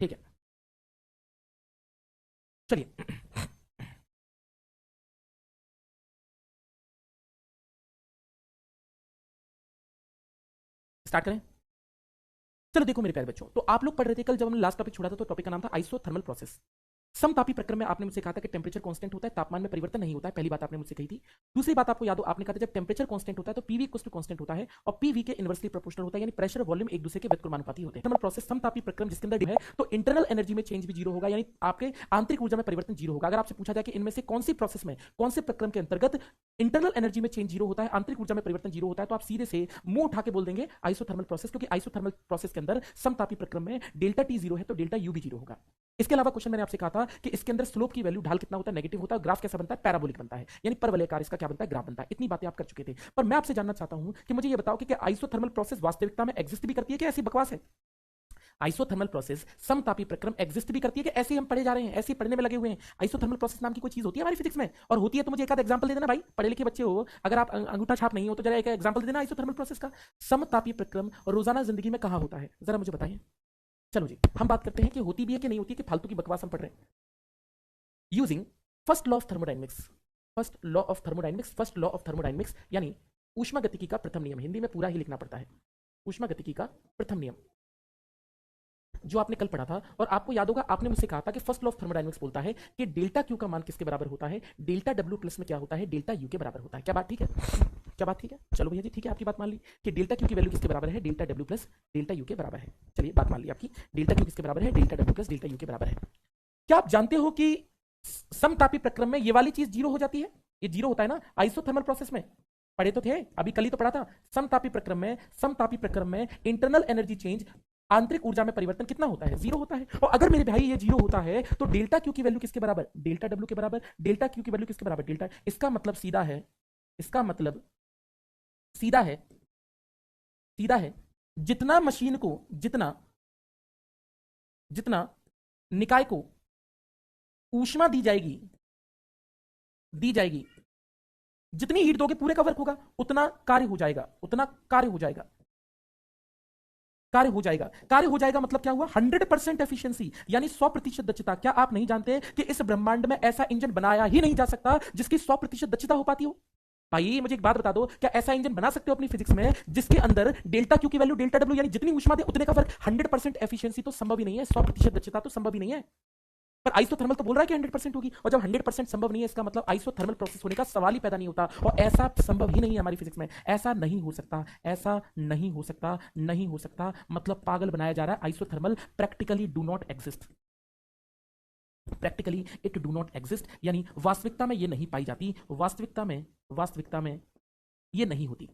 ठीक है, चलिए स्टार्ट करें। चलो देखो मेरे प्यारे बच्चों, तो आप लोग पढ़ रहे थे कल जब हमने लास्ट टॉपिक छोड़ा था, तो टॉपिक का नाम था आइसोथर्मल प्रोसेस। समतापी प्रक्रम में आपने मुझसे कहा था कि टेम्परेचर कांस्टेंट होता है, तापमान में परिवर्तन नहीं होता है। पहली बात आपने मुझसे कही थी। दूसरी बात आपको याद हो, आपने कहा था जब टेम्परेचर कांस्टेंट होता है तो पीवी इक्वल टू कांस्टेंट होता है और पीवी के इनवर्सली प्रोपोर्शनल होता है, यानी प्रेशर और वॉल्यूम एक दूसरे के व्यतिक्रमानुपाती होते हैं। थर्मल प्रोसेस समतापी प्रक्रम जिसके अंदर है, तो इंटरनल एनर्जी में चेंज भी जीरो होगा, यानी आपके आंतरिक ऊर्जा में परिवर्तन जीरो होगा। अगर आपसे पूछा जाए कि इनमें से कौन सी प्रोसेस में, कौन से प्रक्रम के अंतर्गत इंटरनल एनर्जी में चेंज जीरो होता है, आंतरिक ऊर्जा में परिवर्तन जीरो होता है, तो आप सीधे से मुंह उठा के बोल देंगे आइसोथर्मल प्रोसेस, क्योंकि आइसोथर्मल प्रोसेस के अंदर समतापी प्रक्रम में डेल्टा टी जीरो है तो डेल्टा यू भी जीरो होगा। इसके अलावा क्वेश्चन मैंने आपसे कहा था कि इसके अंदर स्लोप की वैल्यू, ढाल कितना होता है, नेगेटिव होता है, ग्राफ कैसा बनता है, पैराबोलिक बनता है, यानी परवलयाकार इसका क्या बनता है, ग्राफ बनता है। इतनी बातें आप कर चुके थे, पर मैं आपसे जानना चाहता हूं कि मुझे ये बताओ कि क्या आइसोथर्मल प्रोसेस वास्तविकता में एग्जिस्ट भी करती है कि ऐसी बकवास है? आइसोथर्मल प्रोसेस समतापी प्रक्रम एग्जिस्ट भी करती है कि ऐसे ही हम पढ़े जा रहे हैं, ऐसे ही पढ़ने में लगे हुए हैं? आइसोथर्मल प्रोसेस नाम की कोई चीज होती है हमारी फिजिक्स में? और होती है तो मुझे एक आध एग्जांपल दे देना भाई, पढ़े लिखे बच्चे हो, अगर आप अंगूठा छाप नहीं हो तो जरा एक एग्जांपल दे देना आइसोथर्मल प्रोसेस का। समतापी प्रक्रम रोजाना जिंदगी में कहां होता है, जरा मुझे बताइए। चलो जी, हम बात करते हैं कि होती भी है कि नहीं होती है, कि फालतू की बकवास हम पढ़ रहे हैं। Using first law of thermodynamics, first law of thermodynamics, first law of thermodynamics यानी ऊष्मागतिकी का प्रथम नियम, हिंदी में पूरा ही लिखना पड़ता है, ऊष्मागतिकी का प्रथम नियम, जो आपने कल पढ़ा था। और आपको याद होगा, आपने मुझसे कहा था कि फर्स्ट लॉ ऑफ थर्मोडाइनमिक्स बोलता है कि डेल्टा क्यू का मान किसके बराबर होता है, डेल्टा डब्ल्यू प्लस में क्या होता है, डेल्टा यू के बराबर होता है। क्या बात ठीक है? क्या बात ठीक है? चलो भैया जी, ठीक है, आपकी बात मान ली कि डेल्टा क्यू की वैल्यू किसके बराबर है, delta W plus delta U के बराबर है। चलिए बात मान ली आपकी, डेल्टा क्यू किसके बराबर है, delta W plus delta U के बराबर है। क्या आप जानते हो कि समतापी प्रक्रम में ये वाली चीज जीरो हो जाती है? ये जीरो होता है ना आइसोथर्मल प्रोसेस में, पढ़े तो थे अभी, कल ही तो पढ़ा था। समतापी प्रक्रम में, समतापी प्रक्रम में इंटरनल एनर्जी चेंज, आंतरिक ऊर्जा में परिवर्तन कितना होता है, जीरो होता है। और अगर मेरे भाई ये जीरो होता है तो डेल्टा क्यू की वैल्यू किसके बराबर, डेल्टा डब्ल्यू के बराबर। डेल्टा क्यू की वैल्यू किसके बराबर, डेल्टा। इसका मतलब सीधा है, इसका मतलब सीधा है, सीधा है, जितना मशीन को, जितना जितना निकाय को ऊष्मा दी जाएगी, दी जाएगी, जितनी हीट दोगे पूरे का वर्क होगा, उतना कार्य हो जाएगा, उतना कार्य हो जाएगा, कार्य हो जाएगा। कार्य हो जाएगा मतलब क्या हुआ, 100% एफिशिएंसी, यानी 100% दक्षता। क्या आप नहीं जानते कि इस ब्रह्मांड में ऐसा इंजन बनाया ही नहीं जा सकता जिसकी 100% दक्षता हो पाती हो? भाई मुझे एक बात बता दो, क्या ऐसा इंजन बना सकते हो अपनी फिजिक्स में जिसके अंदर डेल्टा क्यू की वैल्यू डेल्टा डब्ल्यू, यानी जितनी ऊष्मा दे उतने का वर्क, 100% एफिशिएंसी तो संभव ही नहीं है, 100% दक्षता तो संभव ही नहीं है। पर आइसोथर्मल तो बोल रहा है कि 100% होगी, और जब 100% संभव नहीं है, इसका मतलब आइसोथर्मल प्रोसेस होने का सवाल ही पैदा नहीं होता। और ऐसा संभव ही नहीं है हमारी फिजिक्स में, ऐसा नहीं हो सकता, ऐसा नहीं हो सकता, नहीं हो सकता, मतलब पागल बनाया जा रहा है। Isothermal practically do not exist, practically it do not exist, यानी वास्तविकता में ये नहीं पाई जाती, वास्तविकता में, वास्तविकता में ये नहीं होती,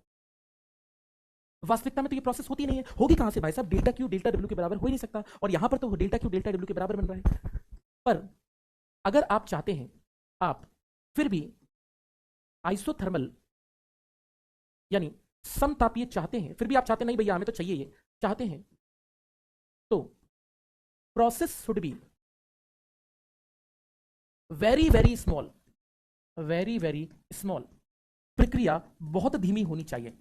वास्तविकता में तो ये प्रोसेस होती नहीं है। होगी कहां से भाई साहब, डेल्टा क्यू डेल्टा डब्ल्यू के बराबर हो ही नहीं सकता, और यहां पर तो डेल्टा क्यू डेल्टा डब्ल्यू के बराबर बन रहा है। पर अगर आप चाहते हैं, आप फिर भी आइसोथर्मल यानी समतापीय चाहते हैं, फिर भी आप चाहते नहीं भैया हमें तो चाहिए ये, चाहते हैं, तो process should be very very small, very very small, प्रक्रिया बहुत धीमी होनी चाहिए,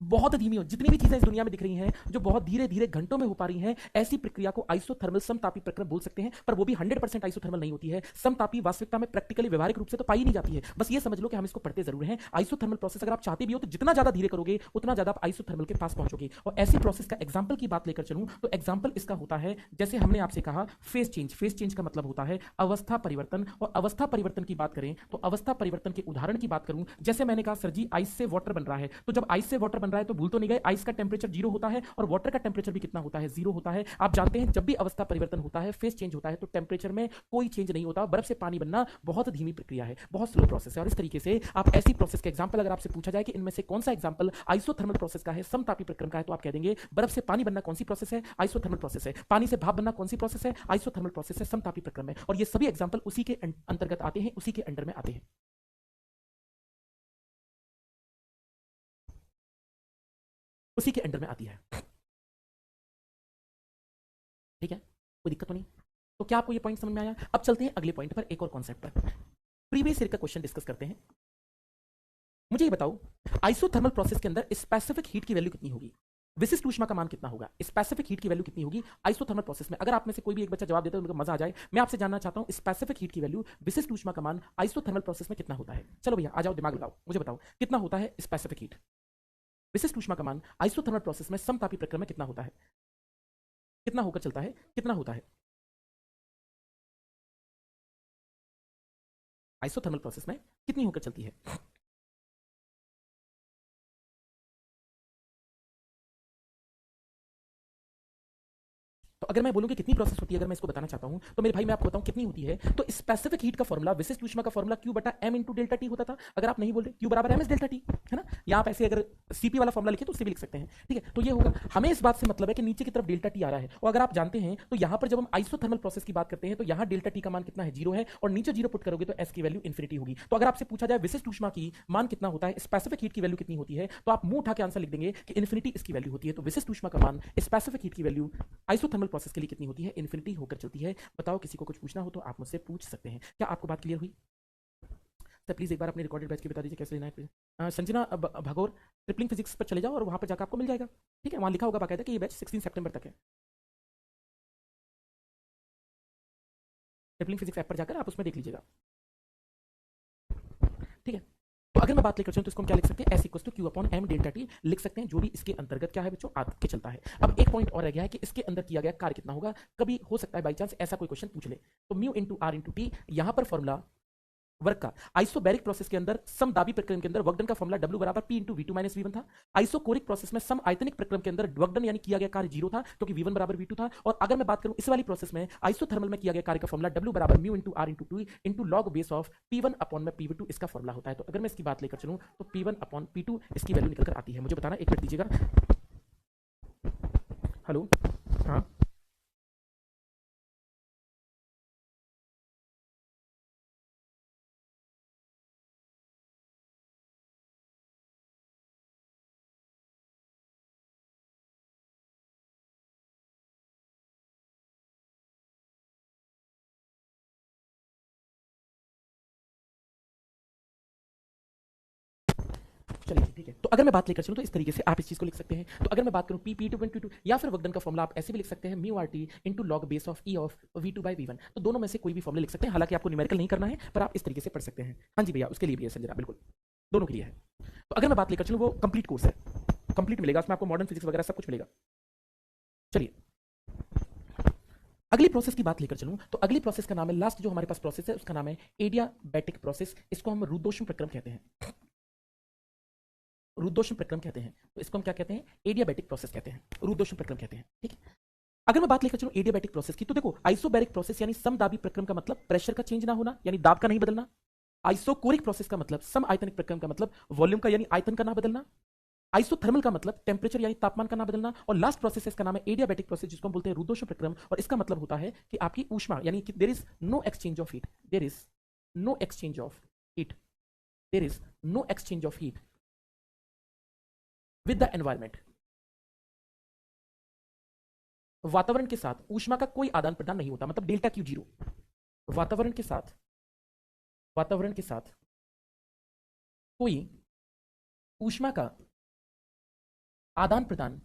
बहुत धीमी हो। जितनी भी चीजें इस दुनिया में दिख रही हैं जो बहुत धीरे धीरे घंटों में हो पा रही हैं, ऐसी प्रक्रिया को आइसोथर्मल समतापी प्रक्रम बोल सकते हैं, पर वो भी 100% आइसोथर्मल नहीं होती है। समतापी वास्तविकता में प्रैक्टिकली व्यवहारिक रूप से तो पाई नहीं जाती है। बस ये समझ लो कि हम इसको पढ़ते जरूर हैं। आइसोथर्मल प्रोसेस अगर आप चाहते भी हो तो जितना ज्यादा धीरे करोगे उतना ज्यादा आप आइसोथर्मल के पास पहुंचोगे। और ऐसी प्रोसेस का एग्जाम्पल की बात लेकर चलूं तो एग्जाम्पल इसका होता है, जैसे हमने आपसे कहा फेज चेंज। फेज चेंज का मतलब होता है अवस्था परिवर्तन, और अवस्था परिवर्तन की बात करें तो अवस्था परिवर्तन के उदाहरण की बात करूं, जैसे मैंने कहा सर जी आइस से वाटर बन रहा है, तो जब आइस से वाटर बन रहा है तो भूल तो नहीं गए आइस का टेम्परेचर जीरो होता है और वाटर का टेम्परेचर भी कितना होता है, जीरो होता है। आप जानते हैं जब भी अवस्था परिवर्तन होता है, फेज चेंज होता है, तो टेम्परेचर में कोई चेंज नहीं होता। बर्फ से पानी बनना बहुत धीमी प्रक्रिया है, बहुत स्लो प्रोसेस है। और इस तरीके से आप ऐसी प्रोसेस के एग्जांपल अगर आपसे पूछा जाए कि इनमें से कौन सा एग्जांपल आइसोथर्मल प्रोसेस का है, समतापी प्रक्रम का है, तो आप कह देंगे बर्फ से पानी बनना कौन सी प्रोसेस है, आइसोथर्मल प्रोसेस है। पानी से भाप बनना कौन सी प्रोसेस है, आइसोथर्मल प्रोसेस है, समतापी प्रक्रम है। और ये सभी एग्जांपल उसी के अंतर्गत आते हैं, उसी के अंडर में आते हैं, उसी के अंडर में आती है। ठीक है, कोई दिक्कत तो नहीं? तो क्या आपको ये पॉइंट समझ में आया? अब चलते हैं अगले पॉइंट पर, एक और कॉन्सेप्ट पर, प्रीवियस ईयर का क्वेश्चन डिस्कस करते हैं। मुझे ये बताओ, आइसोथर्मल प्रोसेस के अंदर स्पेसिफिक हीट की वैल्यू कितनी होगी? विशिष्ट ऊष्मा का मान कितना होगा, स्पेसिफिक हीट की वैल्यू कितनी होगी आइसोथर्मल प्रोसेस में। अगर आप में से कोई भी एक बच्चा जवाब देता है तो उनको मजा आ जाए। मैं आपसे जानना चाहता हूं स्पेसिफिक हीट की वैल्यू, विशिष्ट ऊष्मा का मान आइसोथर्मल प्रोसेस में कितना होता है। चलो भैया आ जाओ, दिमाग लगाओ, मुझे बताओ कितना होता है स्पेसिफिक हीट, विशिष्ट ऊष्मा का मान आइसोथर्मल प्रोसेस में समतापी प्रक्रिया में कितना होता है, कितना होकर चलता है, कितना होता है आइसोथर्मल प्रोसेस में, कितनी होकर चलती है। तो अगर मैं बोलूं कि कितनी प्रोसेस होती है, अगर मैं इसको बताना चाहता हूं तो मेरे भाई मैं आपको बताऊं कितनी होती है। तो स्पेसिफिक हीट का फॉर्मूला, विशिष्ट ऊष्मा का फॉर्मूला Q बटा M इंटू डेल्टा टी होता था। अगर आप नहीं बोल रहे Q बराबर M एस डेल्टा टी, है ना। या आप ऐसे अगर सीपी वाला फॉर्मूला लिखे तो उससे भी लिख सकते हैं, ठीक है। तो ये होगा, हमें इस बात से मतलब है कि नीचे की तरफ डेल्टा टी आ रहा है। और अगर आप जानते हैं तो यहां पर जब हम आइसोथर्मल प्रोसेस की बात करते हैं तो यहां डेल्टा टी का मान कितना है, 0 है, और नीचे 0 पुट करोगे तो एस की वैल्यू इन्फिनिटी होगी। तो अगर आपसे पूछा जाए विशिष्ट ऊष्मा की मान कितना होता है, स्पेसिफिक हीट की वैल्यू कितनी होती है, तो आप मुंह उठा के आंसर लिख देंगे कि इन्फिनिटी इसकी वैल्यू होती है। तो विशिष्ट ऊष्मा का मान स्पेसिफिक हीट की वैल्यू आइसोथर्मल प्रोसेस के लिए कितनी होती है, इन्फिनिटी होकर चलती है। बताओ, किसी को कुछ पूछना हो तो आप मुझसे पूछ सकते हैं। क्या आपको बात क्लियर हुई? सर प्लीज एक बार अपने रिकॉर्डेड बैच की बता दीजिए कैसे लेना है। संजना भागोर ट्रिपलिंग फिजिक्स पर चले जाओ और वहां पर जाकर आपको मिल जाएगा, ठीक है। वहां लिखा होगा बाकायदा कि ये बैच 16 सितंबर तक है। ट्रिपलिंग फिजिक्स ऐप पर जाकर आप उसमें देख लीजिएगा, ठीक है। तो अगर मैं बात लेकर चलूं तो इसको हम क्या लिख सकते हैं, S equal to Q upon M delta T लिख सकते हैं, जो भी इसके अंतर्गत क्या है बच्चों आके चलता है। अब एक पॉइंट और रह गया है कि इसके अंदर किया गया कार्य कितना होगा। कभी हो सकता है बाई चांस ऐसा कोई क्वेश्चन पूछ ले, तो mu into R into T, यहां पर फॉर्मूला वर्क का आइसोबैरिक प्रोसेस के अंदर समदाबी प्रक्रम के अंदर वर्क डन का फॉर्मूला W बराबर P into V2 minus V1 था। आइसोकोरिक प्रोसेस में सम आयतनिक प्रक्रम के अंदर वर्क डन यानी किया गया कार्य 0 था क्योंकि V1 बराबर V2 था। और अगर मैं बात करूं इस वाली प्रोसेस में आइसोथर्मल में किया गया कार्य का फॉर्मूला W बराबर mu into R into 2 into log base of P1 upon में P2 इसका फॉर्मूला होता है। तो अगर मैं इसकी बात लेकर चलूं तो P1 अपॉन P2 इसकी वैल्यू निकल कर आती है। मुझे बताना, एक मिनट दीजिएगा। हेलो, हाँ चलिए ठीक है। तो अगर मैं बात लेकर चलूं तो इस तरीके से आप इस चीज को लिख सकते हैं। तो अगर मैं बात करूं पी टू टू या फिर वर्कडन का फॉर्मूला आप ऐसे भी लिख सकते हैं, mu R T into log base of E of V2 by V1। तो दोनों में से कोई भी फॉर्मूला लिख सकते हैं, हालांकि आपको न्यूमेरिकल नहीं करना है पर आप इस तरीके से पढ़ सकते हैं। हाँ जी भैया, उसके लिए भी है संजना, बिल्कुल दोनों के लिए है। तो अगर मैं बात लेकर चलूं, वो कंप्लीट कोर्स है, कंप्लीट मिलेगा उसमें आपको, मॉडर्न फिजिक्स वगैरह सब कुछ मिलेगा। चलिए अगली प्रोसेस की बात लेकर चलूं तो अगली प्रोसेस का नाम है, लास्ट जो हमारे पास प्रोसेस है उसका नाम है एडियाबैटिक प्रोसेस। इसको हम रुद्धोष्म प्रक्रम कहते हैं, रुद्धोष्म प्रक्रम कहते हैं। तो इसको हम क्या कहते हैं, एडियाबैटिक प्रोसेस कहते हैं, रुद्धोष्म प्रक्रम कहते हैं, ठीक है। अगर मैं बात लेकर चलूं एडियाबैटिक प्रोसेस की, तो देखो आइसोबैरिक प्रोसेस यानी समदाबी प्रक्रम का मतलब प्रेशर का चेंज ना होना, यानी दाब का नहीं बदलना। आइसोकोरिक प्रोसेस का मतलब सम आयतनिक प्रक्रम का मतलब वॉल्यूम का यानी आयतन का ना बदलना। आइसोथर्मल का मतलब टेम्परेचर यानी तापमान का ना बदलना। और लास्ट प्रोसेस इसका नाम है एडियाबैटिक प्रोसेस, जिसको हम बोलते हैं रुद्धोष्म प्रक्रम। और इसका मतलब होता है कि आपकी ऊष्मा यानी कि there is no exchange of heat, there is no exchange of heat, there is no exchange of heat with the environment. वातावरण के साथ ऊष्मा का कोई आदान प्रदान नहीं होता, मतलब डेल्टा क्यू 0। वातावरण के साथ, वातावरण के साथ कोई ऊष्मा का आदान प्रदान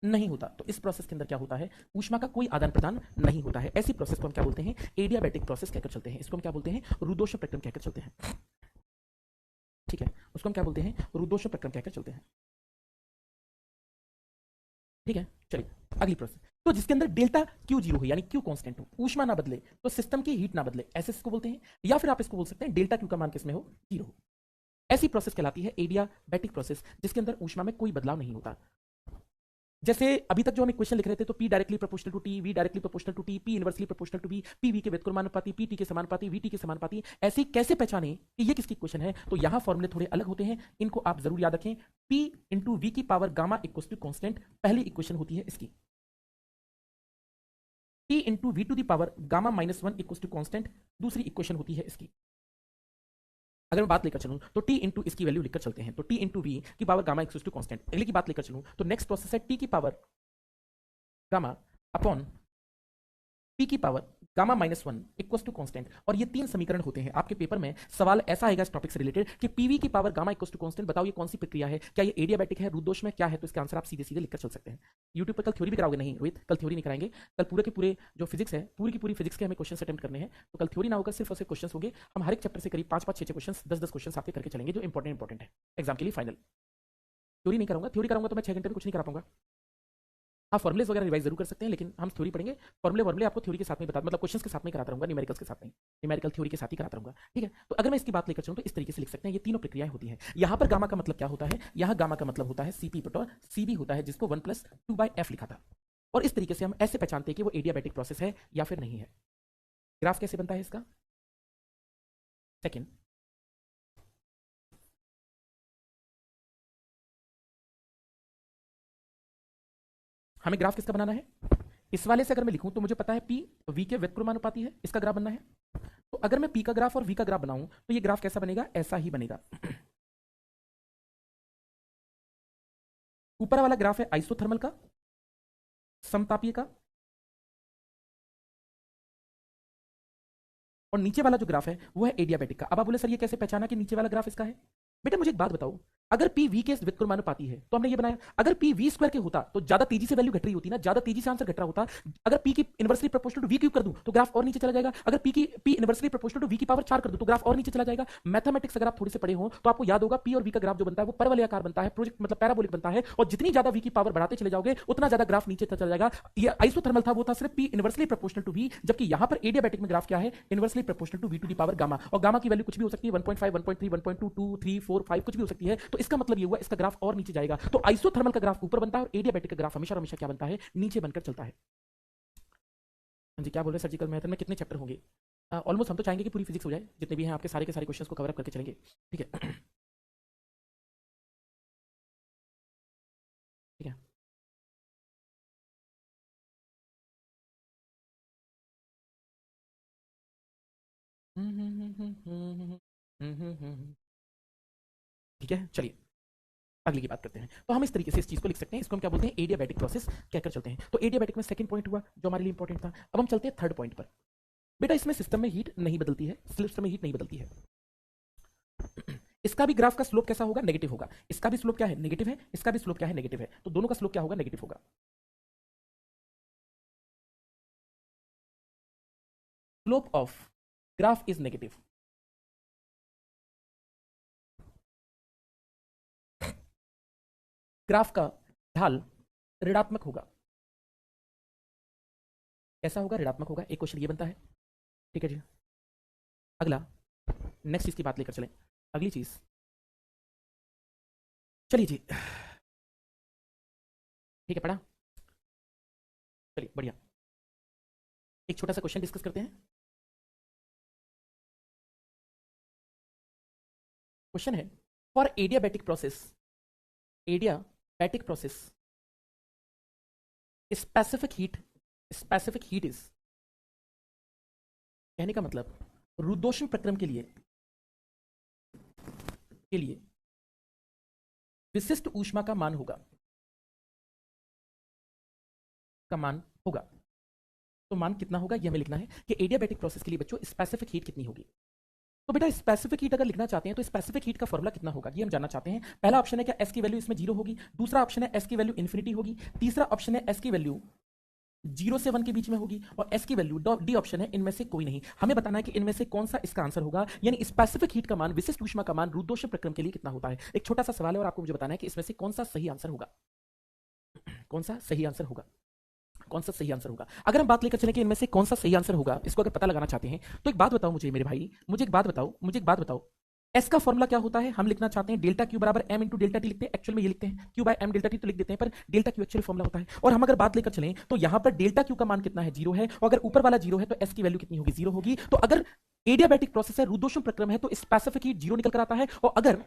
नहीं होता। तो इस प्रोसेस के अंदर क्या होता है, ऊष्मा का कोई आदान प्रदान नहीं होता है। ऐसी प्रोसेस को हम क्या बोलते हैं, एडियाबैटिक प्रोसेस कहकर चलते हैं। इसको हम क्या बोलते हैं, रुद्धोष्म प्रक्रम कहकर चलते हैं, ठीक है। उसको हम क्या बोलते हैं, रुद्धोष्म प्रक्रम कहकर चलते हैं, ठीक है। चलिए अगली प्रोसेस, तो जिसके अंदर डेल्टा क्यू 0 हो यानी क्यू कांस्टेंट हो, ऊष्मा ना बदले, तो सिस्टम की हीट ना बदले, ऐसे इसको बोलते हैं। या फिर आप इसको बोल सकते हैं डेल्टा क्यू का मान किसमें हो, 0 हो। ऐसी प्रोसेस कहलाती है एडियाबैटिक प्रोसेस, जिसके अंदर ऊष्मा में कोई बदलाव नहीं होता। जैसे अभी तक जो हम इक्वेशन लिख रहे थे, तो P directly proportional to T, V directly proportional to T, P inversely proportional to V, P V के व्युत्क्रमानुपाती, P T के समानुपाती, V T के समानुपाती। ऐसे कैसे पहचाने कि ये किसकी इक्वेशन है, तो यहां फॉर्मूले थोड़े अलग होते हैं, इनको आप जरूर याद रखें। P इंटू V की power gamma equal to constant, पहली इक्वेशन होती है इसकी। T into V to the power gamma -1 equal to constant, दूसरी इक्वेशन होती है इसकी। अगर मैं बात लेकर चलूं तो T इंटू इसकी वैल्यू लिखकर चलते हैं, तो T इंटू V की power gamma equal to constant. अगली की बात लेकर चलूं तो नेक्स्ट प्रोसेस है T की पावर गामा अपॉन पी की power gamma minus one equal to constant, और ये तीन समीकरण होते हैं आपके पेपर में। सवाल ऐसा आएगा इस टॉपिक से रिलेटेड कि पीवी की power gamma equal to constant, बताओ ये कौन सी प्रक्रिया है, क्या ये एडियाबैटिक है, रुद्धोष में क्या है, तो इसका आंसर आप सीधे सीधे लिखकर चल सकते हैं। यूट्यूब पर कल थ्योरी भी कराओगे? नहीं रोहित, कल थ्योरी नहीं कराएंगे। कल पूरे के पूरे जो फिजिक्स है, पूरी की पूरी फिजिक्स के हमें क्वेश्चन अटेम्प्ट करने हैं, तो कल थ्योरी ना होकर सिर्फ और सिर्फ क्वेश्चन होंगे। हम हर एक चैप्टर से करीब 5-5, 6-6 क्वेश्चन, 10-10 क्वेश्चन आपके करके चलेंगे जो इंपॉर्टेंट है एग्जाम के लिए फाइनल। थ्योरी नहीं करूंगा, थ्योरी कराऊंगा तो मैं 6 घंटे में कुछ नहीं करा पाऊंगा। हाँ, फॉर्मुलेस वगैरह रिवाइज जरूर कर सकते हैं, लेकिन हम थ्योरी पढ़ेंगे। फॉर्मुले आपको थ्योरी के साथ में बता, मतलब क्वेश्चंस के साथ में कराता रहूंगा, न्यूमेरिकल्स के साथ नहीं, न्यूमेरिकल थ्योरी के साथ ही कराता रहूंगा, ठीक है। तो अगर मैं इसकी बात लेकर चलूं तो इस तरीके से लिख सकते हैं, ये तीनों प्रक्रियाएं होती हैं। यहां पर गामा का मतलब क्या होता है, यहां गामा का मतलब होता है सीपी बटोर सीबी होता है, जिसको 1+2/f लिखा था। और इस तरीके से हम ऐसे पहचानते हैं कि वो एडियाबैटिक प्रोसेस है या फिर नहीं है। ग्राफ कैसे बनता है इसका? सेकेंड, हमें ग्राफ किसका बनाना है? इस वाले से अगर मैं लिखूं तो मुझे पता है पी वी के व्युत्क्रमानुपाती है, इसका ग्राफ बनना है। तो अगर मैं पी का ग्राफ और वी का ग्राफ बनाऊं तो ये ग्राफ कैसा बनेगा? ऐसा ही बनेगा। ऊपर वाला ग्राफ है आइसोथर्मल का, समतापीय का, और नीचे वाला जो ग्राफ है वो है एडियाबैटिक का। अब आप बोले सर ये कैसे पहचाना कि नीचे वाला ग्राफ इसका है? बेटा मुझे एक बात बताओ, अगर पी वी के व्युत्क्रमानुपाती है तो हमने ये बनाया, अगर पी वी स्क्वायर के होता तो ज्यादा तेजी से वैल्यू घट रही होती ना, ज्यादा तेजी से आंसर घट रहा होता। अगर पी की inversely proportional to V cube कर दूं तो ग्राफ और नीचे चला जाएगा। अगर P inversely proportional to V की पावर 4 कर दूं तो ग्राफ और नीचे चला जाएगा। मैथमेटिक्स अगर आप थोड़े से पढ़े हो तो आपको याद होगा पी और वी का ग्राफ जो बनता है वो परवलय आकार बनता है, प्रोजेक्ट मतलब पैराबोलिक बनता है, और जितनी ज्यादा वी की पावर बढ़ाते चले जाओगे उतना ज्यादा ग्राफ नीचे चला जाएगा। ये आइसोथर्मल था, वो था सिर्फ P inversely proportional to V, जबकि यहां पर एडियाबैटिक में ग्राफ क्या है? Inversely proportional to V to the power gamma, और गामा की वैल्यू कुछ भी हो सकती है, 1.5, 1.3, 1.2, 2, 3, 4, 5 कुछ भी हो सकती है। तो इसका मतलब ये हुआ इसका ग्राफ और नीचे जाएगा। तो आइसोथर्मल का ग्राफ ऊपर बनता है और एडियाबैटिक का ग्राफ हमेशा हमेशा क्या बनता है? नीचे बनकर चलता है। हाँ जी, क्या बोल रहे हैं सर्जिकल मेथड में कितने चैप्टर होंगे? ऑलमोस्ट हम तो चाहेंगे कि पूरी फिजिक्स हो जाए, जितने भी हैं आपके सारे के सारे क्वेश्चंस को कवर अप करके चलेंगे, ठीक है। ठीक है, ठीक है, चलिए अगली की बात करते हैं। तो हम इस तरीके से इस चीज को लिख सकते हैं, इसको हम क्या बोलते हैं? एडियाबैटिक प्रोसेस कहकर चलते हैं। तो एडियाबैटिक में सेकंड पॉइंट हुआ जो हमारे लिए इंपॉर्टेंट था। अब हम चलते हैं थर्ड पॉइंट पर। बेटा इसमें सिस्टम में हीट नहीं बदलती है, सिस्टम में हीट नहीं बदलती है। इसका भी ग्राफ का स्लोप कैसा होगा? नेगेटिव होगा। इसका भी स्लोप क्या है? नेगेटिव है। इसका भी स्लोप क्या है? नेगेटिव है। तो दोनों का स्लोप क्या होगा? नेगेटिव होगा। Slope of graph is negative. Graph का ढाल ऋणात्मक होगा। कैसा होगा? ऋणात्मक होगा। एक क्वेश्चन ये बनता है, ठीक है जी। अगला नेक्स्ट चीज की बात लेकर चलें। अगली चीज, चलिए जी, ठीक है, पढ़ा? चलिए बढ़िया, एक छोटा सा क्वेश्चन डिस्कस करते हैं। क्वेश्चन है, for adiabatic process, adiabatic process specific heat is, कहने का मतलब रुद्धोष्म प्रक्रम के लिए विशिष्ट ऊष्मा का मान होगा, तो मान कितना होगा ये हमें लिखना है कि एडियाबैटिक प्रोसेस के लिए बच्चों स्पेसिफिक हीट कितनी होगी। तो बेटा स्पेसिफिक हीट अगर लिखना चाहते हैं तो स्पेसिफिक हीट का फॉर्मूला कितना होगा ये हम जानना चाहते हैं। पहला ऑप्शन है क्या एस की वैल्यू इसमें 0 होगी, दूसरा ऑप्शन है एस की वैल्यू इन्फिनिटी होगी, तीसरा ऑप्शन है एस की वैल्यू 0 से 1 के बीच में होगी, और एस की वैल्यू डी ऑप्शन है इनमें से कोई नहीं। हमें बताना है कि इनमें से कौन सा इसका आंसर होगा, यानी स्पेसिफिक हीट का मान, विशिष्ट ऊष्मा का मान रुद्धोष्म प्रक्रम के लिए कितना होता है। एक छोटा सा सवाल है और आपको मुझे बताना है कि इसमें से कौन सा सही आंसर होगा, कौन सा सही आंसर होगा, कौन सा सही आंसर होगा। अगर हम बात लेकर चलें कि इनमें से कौन सा सही आंसर होगा, इसको अगर पता लगाना चाहते हैं तो एक बात बताओ मुझे मेरे भाई, मुझे एक बात बताओ, एस का फॉर्मूला क्या होता है? हम लिखना चाहते हैं डेल्टा क्यू बराबर एम इंटू डेल्टा टी, लिखते हैं एक्चुअल में ये लिखते हैं Q by M delta T तो लिख देते हैं, पर डेल्टा क्यू एक्चुअल फॉर्मूला होता है। और हम अगर बात लेकर चलें तो यहां पर डेल्टा क्यू का मान कितना है? 0 है, और अगर ऊपर वाला 0 है तो एस की वैल्यू कितनी होगी? 0 होगी। तो अगर एडियाबैटिक प्रोसेस है, रुद्धोष्म प्रक्रम है, तो स्पेसिफिक हीट 0 निकल कर आता है, और अगर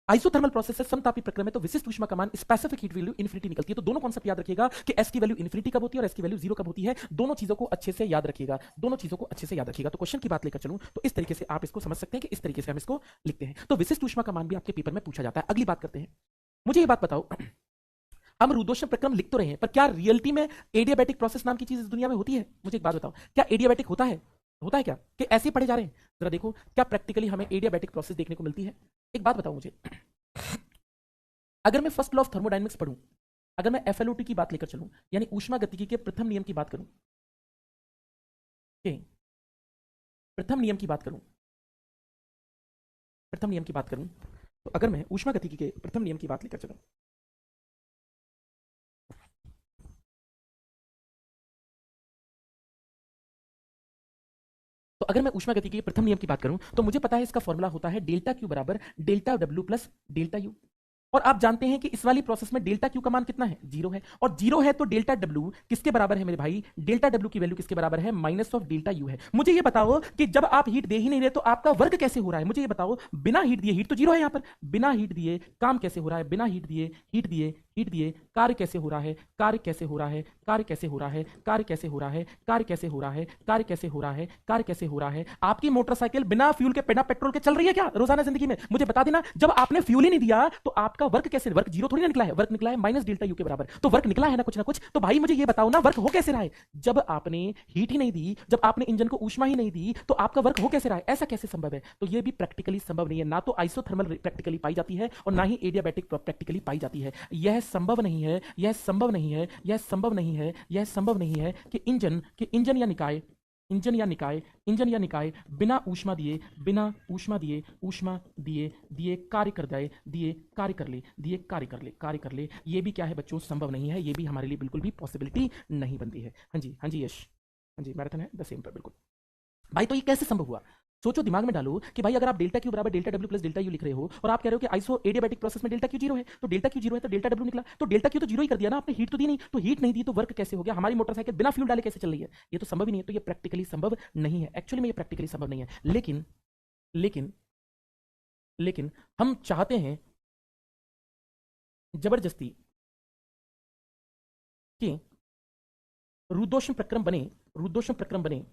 आइसोथर्मल प्रोसेस है, समतापी प्रक्रम है, तो विशिष्ट ऊष्मा का मान स्पेसिफिक हीट वैल्यू इन्फिनिटी निकलती है। तो दोनों कॉन्सेप्ट याद रखिएगा कि एस की वैल्यू इन्फिनिटी कब होती है और एस की वैल्यू 0 कब होती है। दोनों चीजों को अच्छे से याद रखिएगा, दोनों चीजों को अच्छे से याद रखिएगा। तो क्वेश्चन की बात लेकर चलूं तो इस तरीके से आप इसको समझ सकते हैं कि इस तरीके से हम इसको लिखते हैं। तो विशिष्ट ऊष्मा का मान भी आपके पेपर में पूछा जाता है। अगली बात करते हैं, मुझे ये बात बताओ, हम रुदोषम प्रक्रम लिख तो रहे हैं, पर क्या रियलिटी में एडियाबैटिक प्रोसेस नाम की चीज इस दुनिया में होती है? मुझे एक बात बताओ, क्या एडियाबैटिक होता है? होता है क्या कि ऐसे ही पढ़े जा रहे हैं? जरा देखो, क्या प्रैक्टिकली हमें एडियाबैटिक प्रोसेस देखने को मिलती है? एक बात बताओ मुझे, अगर मैं फर्स्ट लॉ ऑफ थर्मोडायनेमिक्स पढ़ूं, अगर मैं एफएलओटी की बात लेकर चलूं, यानी ऊष्मा गतिकी के प्रथम नियम की बात करूं, प्रथम नियम की बात करूं, प्रथम नियम की बात करूं, तो अगर मैं ऊष्मा गतिकी के प्रथम नियम की बात लेकर चलूं, तो अगर मैं ऊष्मा गतिकी के प्रथम नियम की बात करूं, तो मुझे पता है इसका फॉर्मूला होता है डेल्टा क्यू बराबर delta W plus delta U. और आप जानते हैं कि इस वाली प्रोसेस में डेल्टा क्यू का मान कितना है? जीरो है। और जीरो है तो डेल्टा डब्ल्यू किसके बराबर है मेरे भाई? डेल्टा डब्ल्यू की वैल्यू किसके बराबर है? माइनस ऑफ डेल्टा यू है। मुझे ये बताओ कि जब आप हीट दे ही नहीं रहे तो आपका वर्क कैसे हो रहा है? मुझे ये बताओ, बिना हीट दिए, हीट तो जीरो है यहां पर, बिना हीट दिए काम कैसे हो रहा है? बिना हीट दिए, हीट दिए, हीट दिए कार्य कैसे हो रहा है? कार्य कैसे हो रहा है? कार्य कैसे हो रहा है? कार्य कैसे हो रहा है? कार्य कैसे हो रहा है? कार्य कैसे हो रहा है? कार्य कैसे हो रहा है? आपकी मोटरसाइकिल बिना फ्यूल के, बिना पेट्रोल के चल रही है क्या रोजाना जिंदगी में? मुझे बता देना। जब आपने फ्यूल ही नहीं दिया तो आपका वर्क कैसे? वर्क जीरो थोड़ी ना निकला है, वर्क निकला है माइनस डेल्टा यू के बराबर। तो वर्क निकला है ना कुछ ना कुछ। तो भाई मुझे ये बताओ ना, वर्क हो कैसे रहा है? जब आपने हीट ही नहीं दी, जब आपने इंजन को ऊष्मा ही नहीं दी, तो आपका वर्क हो कैसे रहा है? ऐसा कैसे संभव है? तो ये भी प्रैक्टिकली संभव नहीं है। ना तो आइसोथर्मल प्रैक्टिकली पाई जाती है और ना ही एडियाबैटिक प्रैक्टिकली पाई जाती है। यह संभव नहीं है, यह संभव नहीं है, यह संभव नहीं है, यह संभव नहीं है कि इंजन या निकाय, इंजन या निकाय, इंजन या निकाय बिना ऊष्मा दिए, बिना ऊष्मा दिए, ऊष्मा दिए, दिए कार्य कर जाए, दिए कार्य कर ले, दिए कार्य कर ले, कार्य कर ले। ये भी क्या है बच्चों? संभव नहीं है। ये भी हमारे लिए बिल्कुल भी पॉसिबिलिटी नहीं बनती है। हाँ जी, हाँ जी यश, हाँ जी मैराथन है द सेम पर, बिल्कुल। भाई तो ये कैसे संभव हुआ? सोचो, दिमाग में डालो कि भाई अगर आप डेल्टा क्यू बराबर delta W plus delta U लिख रहे हो और आप कह रहे हो कि आइसो एडियाबैटिक प्रोसेस में डेल्टा क्यू जीरो है, तो डेल्टा क्यू जीरो है तो डेल्टा डब्ल्यू निकला, तो डेल्टा क्यू तो जीरो ही कर दिया ना आपने, हीट तो दी नहीं, तो हीट नहीं दी तो वर्क कैसे हो गया? हमारी मोटरसाइकिल बिना फ्यूल डाले कैसे चल रही है? ये तो संभव ही नहीं है। तो ये प्रैक्टिकली संभव नहीं है, एक्चुअली में ये प्रैक्टिकली संभव नहीं है। लेकिन लेकिन लेकिन हम चाहते हैं जबरदस्ती कि रुद्धोष्म प्रक्रम बने, रुद्धोष्म प्रक्रम बने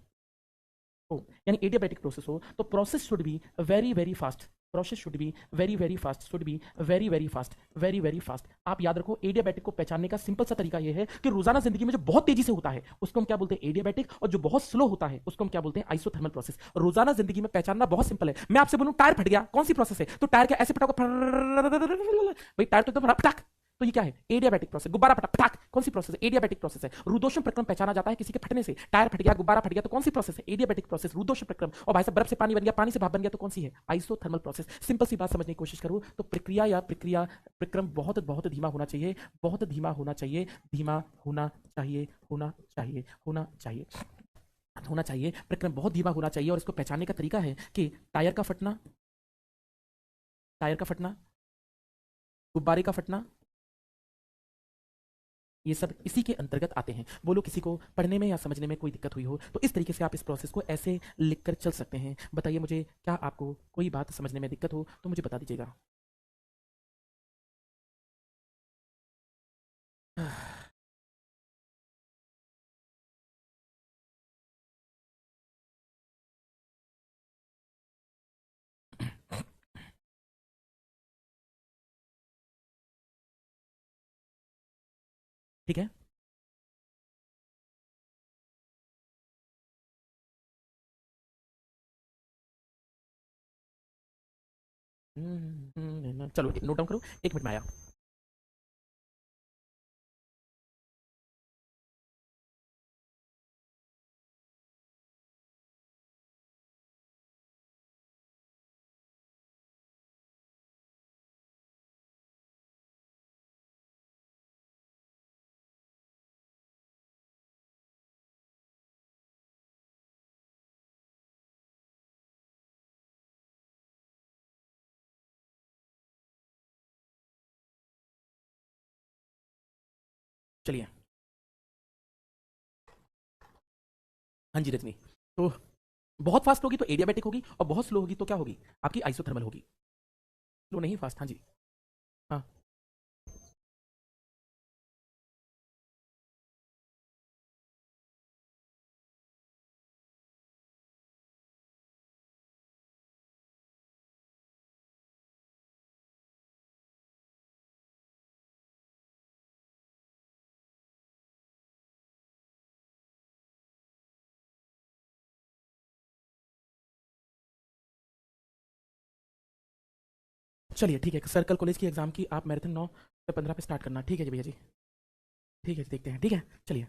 हो, यानी एडियाबैटिक प्रोसेस हो, तो process should be very very fast, process should be very very fast, should be very very fast, very very fast. आप याद रखो, एडियाबैटिक को पहचानने का सिंपल सा तरीका यह है कि रोजाना जिंदगी में जो बहुत तेजी से होता है उसको हम क्या बोलते हैं? एडियाबैटिक। और जो बहुत स्लो होता है उसको हम क्या बोलते हैं? Isothermal process. रोजाना जिंदगी में पहचानना बहुत सिंपल है। मैं आपसे बोलूं टायर फट गया, कौन सी प्रोसेस है? तो टायर क्या ऐसे फटाओगे? भाई टायर तो एकदम फटाक, तो ये क्या है? Adiabatic process. गुब्बारा फटा फटाक, कौन सी प्रोसेस है? एडियाबैटिक प्रोसेस है। रुद्धोष्म प्रक्रम पहचाना जाता है किसी के फटने से। टायर फट गया, गुब्बारा फट गया, तो कौन सी प्रोसेस है? एडियाबैटिक प्रोसेस, रुद्धोष्म प्रक्रम। और भाई साहब बर्फ से पानी बन गया, पानी से भाप बन गया, तो कौन सी है? Isothermal process. सिंपल सी बात समझने की कोशिश करूं तो प्रक्रिया या प्रक्रिया प्रक्रम बहुत बहुत धीमा होना चाहिए, बहुत धीमा होना चाहिए, धीमा होना चाहिए, होना चाहिए, होना चाहिए, होना चाहिए। प्रक्रम बहुत धीमा होना चाहिए। और इसको पहचानने का तरीका है कि टायर का फटना, टायर का फटना, गुब्बारे का फटना, ये सब इसी के अंतर्गत आते हैं। बोलो किसी को पढ़ने में या समझने में कोई दिक्कत हुई हो तो इस तरीके से आप इस प्रोसेस को ऐसे लिखकर चल सकते हैं। बताइए मुझे, क्या आपको कोई बात समझने में दिक्कत हो तो मुझे बता दीजिएगा। ठीक है। चलो नोट डाउन करो, 1 मिनट में आया। चलिए। हाँ जी रजनी, तो बहुत फास्ट होगी तो एडियाबैटिक होगी और बहुत स्लो होगी तो क्या होगी? आपकी आइसोथर्मल होगी। स्लो नहीं, फास्ट। हाँ जी। हाँ। चलिए ठीक है, सर्कल कॉलेज की एग्जाम की आप मैराथन 9 से 15 पे स्टार्ट करना, ठीक है जी भैया जी। ठीक है जी, देखते हैं, ठीक है। चलिए,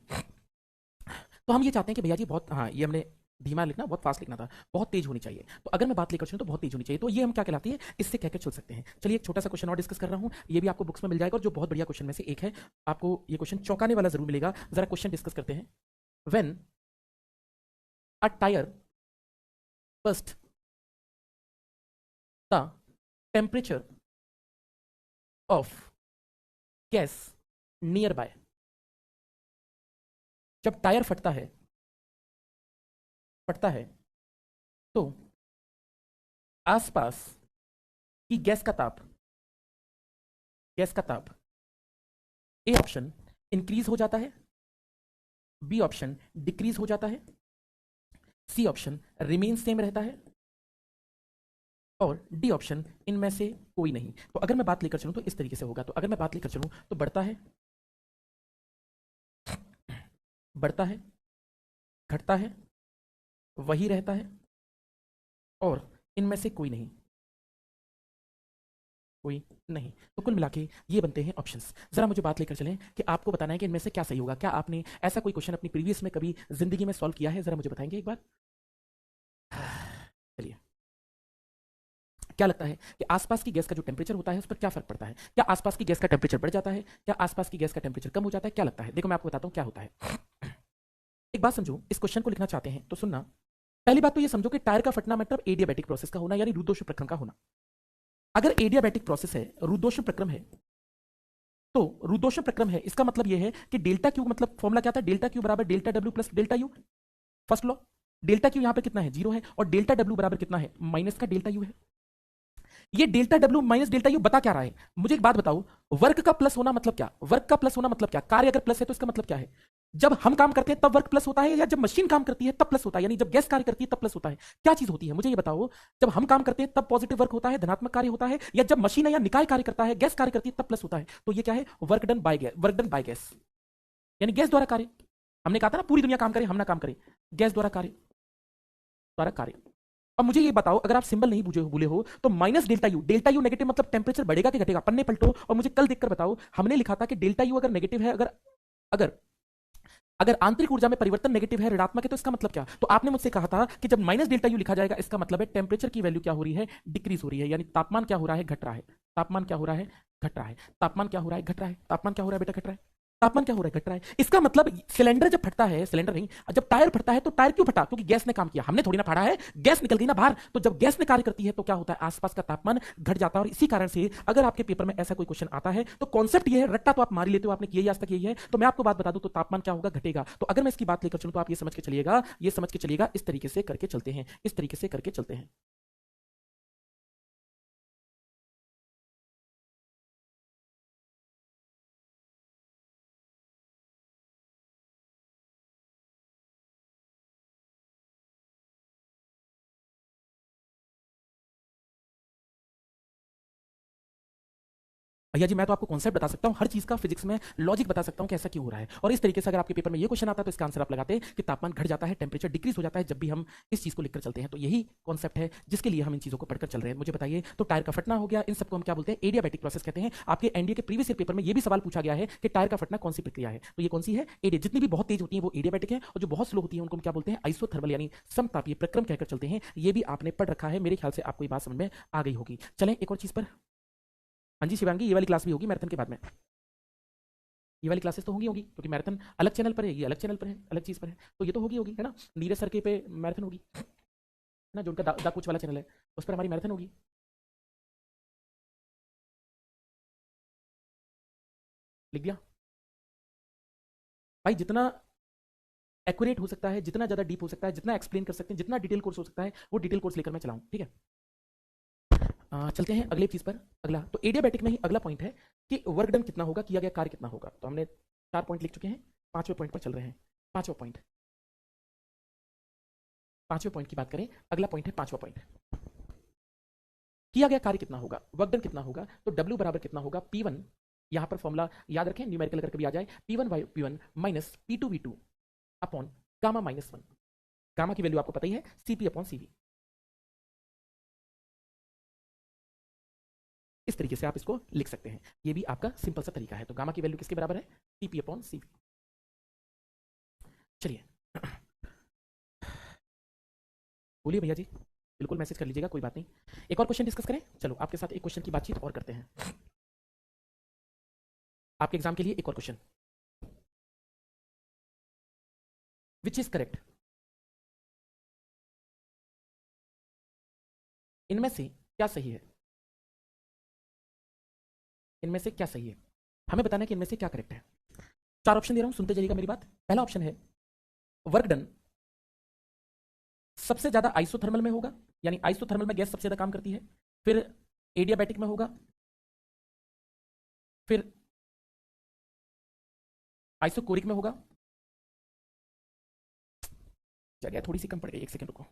तो हम ये चाहते हैं कि भैया जी बहुत, हाँ ये हमने धीमा लिखना, बहुत फास्ट लिखना था, बहुत तेज होनी चाहिए। तो अगर मैं बात लेकर चलूँ तो बहुत तेज होनी चाहिए, तो ये हम क्या कहलाती है, इससे कह के चल सकते हैं। चलिए एक छोटा सा क्वेश्चन और डिस्कस कर रहा हूँ, ये भी आपको बुक्स में मिल जाएगा और जो बहुत बढ़िया क्वेश्चन में से एक है। आपको ये क्वेश्चन चौंकाने वाला जरूर मिलेगा। जरा क्वेश्चन डिस्कस करते हैं। When a tyre burst the temperature of gas nearby, जब टायर फटता है तो आसपास की गैस का ताप ए ऑप्शन इंक्रीज हो जाता है, बी ऑप्शन डिक्रीज हो जाता है, सी ऑप्शन रिमेन सेम रहता है और डी ऑप्शन इनमें से कोई नहीं। तो अगर मैं बात लेकर चलूं तो इस तरीके से होगा। तो अगर मैं बात लेकर चलूं तो बढ़ता है, घटता है, वही रहता है और इनमें से कोई नहीं। तो कुल मिला के ये बनते हैं ऑप्शंस। जरा मुझे बात लेकर चलें कि आपको बताना है कि इनमें से क्या सही होगा। क्या आपने ऐसा कोई क्वेश्चन अपनी प्रीवियस में कभी जिंदगी में सॉल्व किया है? जरा मुझे बताएंगे एक बार। चलिए, क्या लगता है कि आसपास की गैस का जो टेम्परेचर होता है उस पर क्या फर्क पड़ता है? क्या आसपास की गैस का टेम्परेचर बढ़ जाता है? क्या आसपास की गैस का टेम्परेचर कम हो जाता है? क्या लगता है? देखो मैं आपको बताता हूं क्या होता है। एक बात समझो, इस क्वेश्चन को लिखना चाहते हैं तो सुनना। पहली बात तो ये समझो कि टायर का फटना मतलब एडियाबैटिक प्रोसेस का होना, यानी रुद्धोष्म प्रक्रम का होना। अगर एडियाबैटिक प्रोसेस है, रुद्धोष्म प्रक्रम है, तो रुद्धोष्म प्रक्रम है, इसका मतलब यह है कि डेल्टा क्यू, मतलब फॉर्मूला क्या था, डेल्टा क्यू बराबर delta W plus delta U. First law, delta Q यहां पर कितना है, जीरो है, और डेल्टा डब्ल्यू बराबर कितना है, माइनस का डेल्टा यू है। ये delta W minus delta U बता क्या रहा है? मुझे एक बात बताओ, वर्क का प्लस होना मतलब क्या? वर्क का प्लस होना मतलब क्या? कार्य अगर प्लस है तो इसका मतलब क्या है? जब हम काम करते हैं तब वर्क प्लस होता है, या जब मशीन काम करती है तब प्लस होता है, यानी जब गैस कार्य करती है तब प्लस होता है? क्या चीज होती है मुझे ये बताओ। जब हम काम करते हैं तब पॉजिटिव वर्क होता है, धनात्मक कार्य होता है, या जब मशीन या निकाय कार्य करता है, गैस कार्य करती है तब प्लस होता है? तो ये क्या है, वर्क डन बाय गैस, यानी गैस द्वारा कार्य। हमने कहा था ना पूरी दुनिया काम करे हम ना काम करें, गैस द्वारा कार्य। अब मुझे ये बताओ, अगर आप सिंबल नहीं बुझे भूले हो तो minus delta U, delta U negative मतलब टेम्परेचर बढ़ेगा कि घटेगा? पन्ने पलटो और मुझे कल देखकर बताओ। हमने लिखा था कि डेल्टा यू अगर नेगेटिव है, अगर अगर अगर आंतरिक ऊर्जा में परिवर्तन नेगेटिव है, ऋणात्मक है, तो इसका मतलब क्या? तो आपने मुझसे कहा था कि जब माइनस डेल्टा यू लिखा जाएगा इसका मतलब है टेम्परेचर की वैल्यू क्या हो रही है, डिक्रीज हो रही है, यानी तापमान क्या हो रहा है, घट रहा है। तापमान क्या हो रहा है, घट रहा है। तापमान क्या हो रहा है, घट रहा है। तापमान क्या हो रहा है बेटा, घट रहा है। तापमान क्या हो रहा है, घट रहा है। इसका मतलब सिलेंडर जब फटता है, सिलेंडर नहीं, जब टायर फटता है तो टायर क्यों फटा? क्योंकि गैस ने काम किया, हमने थोड़ी ना फाड़ा है, गैस निकल गई ना बाहर। तो जब गैस ने कार्य करती है तो क्या होता है, आसपास का तापमान घट जाता है। और इसी कारण से अगर आपके पेपर में ऐसा कोई क्वेश्चन आता है तो कॉन्सेप्ट ये है, रट्टा तो आप मार ही लेते हो, आपने किया ही आज तक यही है। तो मैं आपको बात बता दूं, तो तापमान क्या होगा, घटेगा। तो अगर मैं इसकी बात लेकर चलूं तो आप ये समझ के चलिएगा, इस तरीके से करके चलते हैं, इस तरीके से करके चलते हैं। भैया जी मैं तो आपको कॉन्सेप्ट बता सकता हूँ, हर चीज का फिजिक्स में लॉजिक बता सकता हूँ कि ऐसा क्यों हो रहा है। और इस तरीके से अगर आपके पेपर में ये क्वेश्चन आता है तो इसका आंसर आप लगाते कि तापमान घट जाता है, टेम्परेचर डिक्रीज हो जाता है, जब भी हम इस चीज को लिखकर चलते हैं। तो यही कॉन्सेप्ट है जिसके लिए हम इन चीजों को पढ़कर चल रहे हैं। मुझे बताइए, तो टायर का फटना हो गया, इन सबको हम क्या बोलते हैं, एडियाबैटिक प्रोसेस कहते हैं। आपके एनडीए के प्रीवियस ईयर पेपर में ये भी सवाल पूछा गया है कि टायर का फटना कौन सी प्रक्रिया है, तो ये कौन सी है, एडिया। जितनी भी बहुत तेज होती है वो एडियाबैटिक है, और जो बहुत स्लो होती है उनको हम क्या बोलते हैं, आइसोथर्मल, यानी समतापीय प्रक्रम कहकर चलते हैं। ये भी आपने पढ़ रखा है, मेरे ख्याल से आपको ये बात समझ में आ गई होगी। चलें एक और चीज पर। हाँ जी शिवांगी, ये वाली क्लास भी होगी मैराथन के बाद में। ये वाली क्लासेस तो होंगी क्योंकि मैराथन अलग चैनल पर है, ये अलग चैनल पर है, अलग चीज़ पर है। तो ये तो होगी है ना। नीरज सर के पे मैराथन होगी, है ना, जो उनका दा कोच वाला चैनल है, उस पर हमारी मैराथन होगी। लिख दिया भाई। जितना एक्यूरेट हो सकता है, जितना ज़्यादा डीप हो सकता है, जितना एक्सप्लेन कर सकते हैं, जितना डिटेल कोर्स हो सकता है, वो डिटेल कोर्स लेकर मैं चलाऊँ, ठीक है। चलते हैं अगले चीज़ पर। अगला तो एडियाबैटिक में ही अगला पॉइंट है कि वर्क डन कितना होगा, किया गया कार्य कितना होगा। तो हमने 4 पॉइंट लिख चुके हैं, 5वें पॉइंट पर चल रहे हैं। पांचवा पॉइंट, 5वें पॉइंट की बात करें, अगला पॉइंट है 5वां पॉइंट। किया गया कार्य कितना होगा, वर्क डन कितना होगा। तो W बराबर कितना होगा, P1, यहां पर फॉर्मूला याद रखें, न्यूमेरिकल करके भी आ जाए, P1 by P1 minus P2V2 upon gamma minus 1। Gamma की वैल्यू आपको पता ही है, CP अपॉन CV। इस तरीके से आप इसको लिख सकते हैं। ये भी आपका सिंपल सा तरीका है। तो गामा की वैल्यू किसके बराबर है? Cp upon Cv। चलिए बोलिए भैया जी, बिल्कुल मैसेज कर लीजिएगा, कोई बात नहीं। एक और क्वेश्चन डिस्कस करें। चलो आपके साथ एक क्वेश्चन की बातचीत और करते हैं। आपके एग्जाम के लिए एक और क्वेश्चन, विच इज करेक्ट? इनमें से क्या सही है? इनमें से क्या सही है? हमें बताना है कि इनमें से क्या करेक्ट है। 4 ऑप्शन दे रहा हूं, सुनते जाइएगा मेरी बात। पहला ऑप्शन है वर्क डन सबसे ज्यादा आइसोथर्मल में होगा, यानी आइसोथर्मल में गैस सबसे ज्यादा काम करती है। फिर एडियाबैटिक में होगा, फिर आइसोकोरिक में होगा। जगह थोड़ी सी कम पड़ गई, एक सेकंड रुको।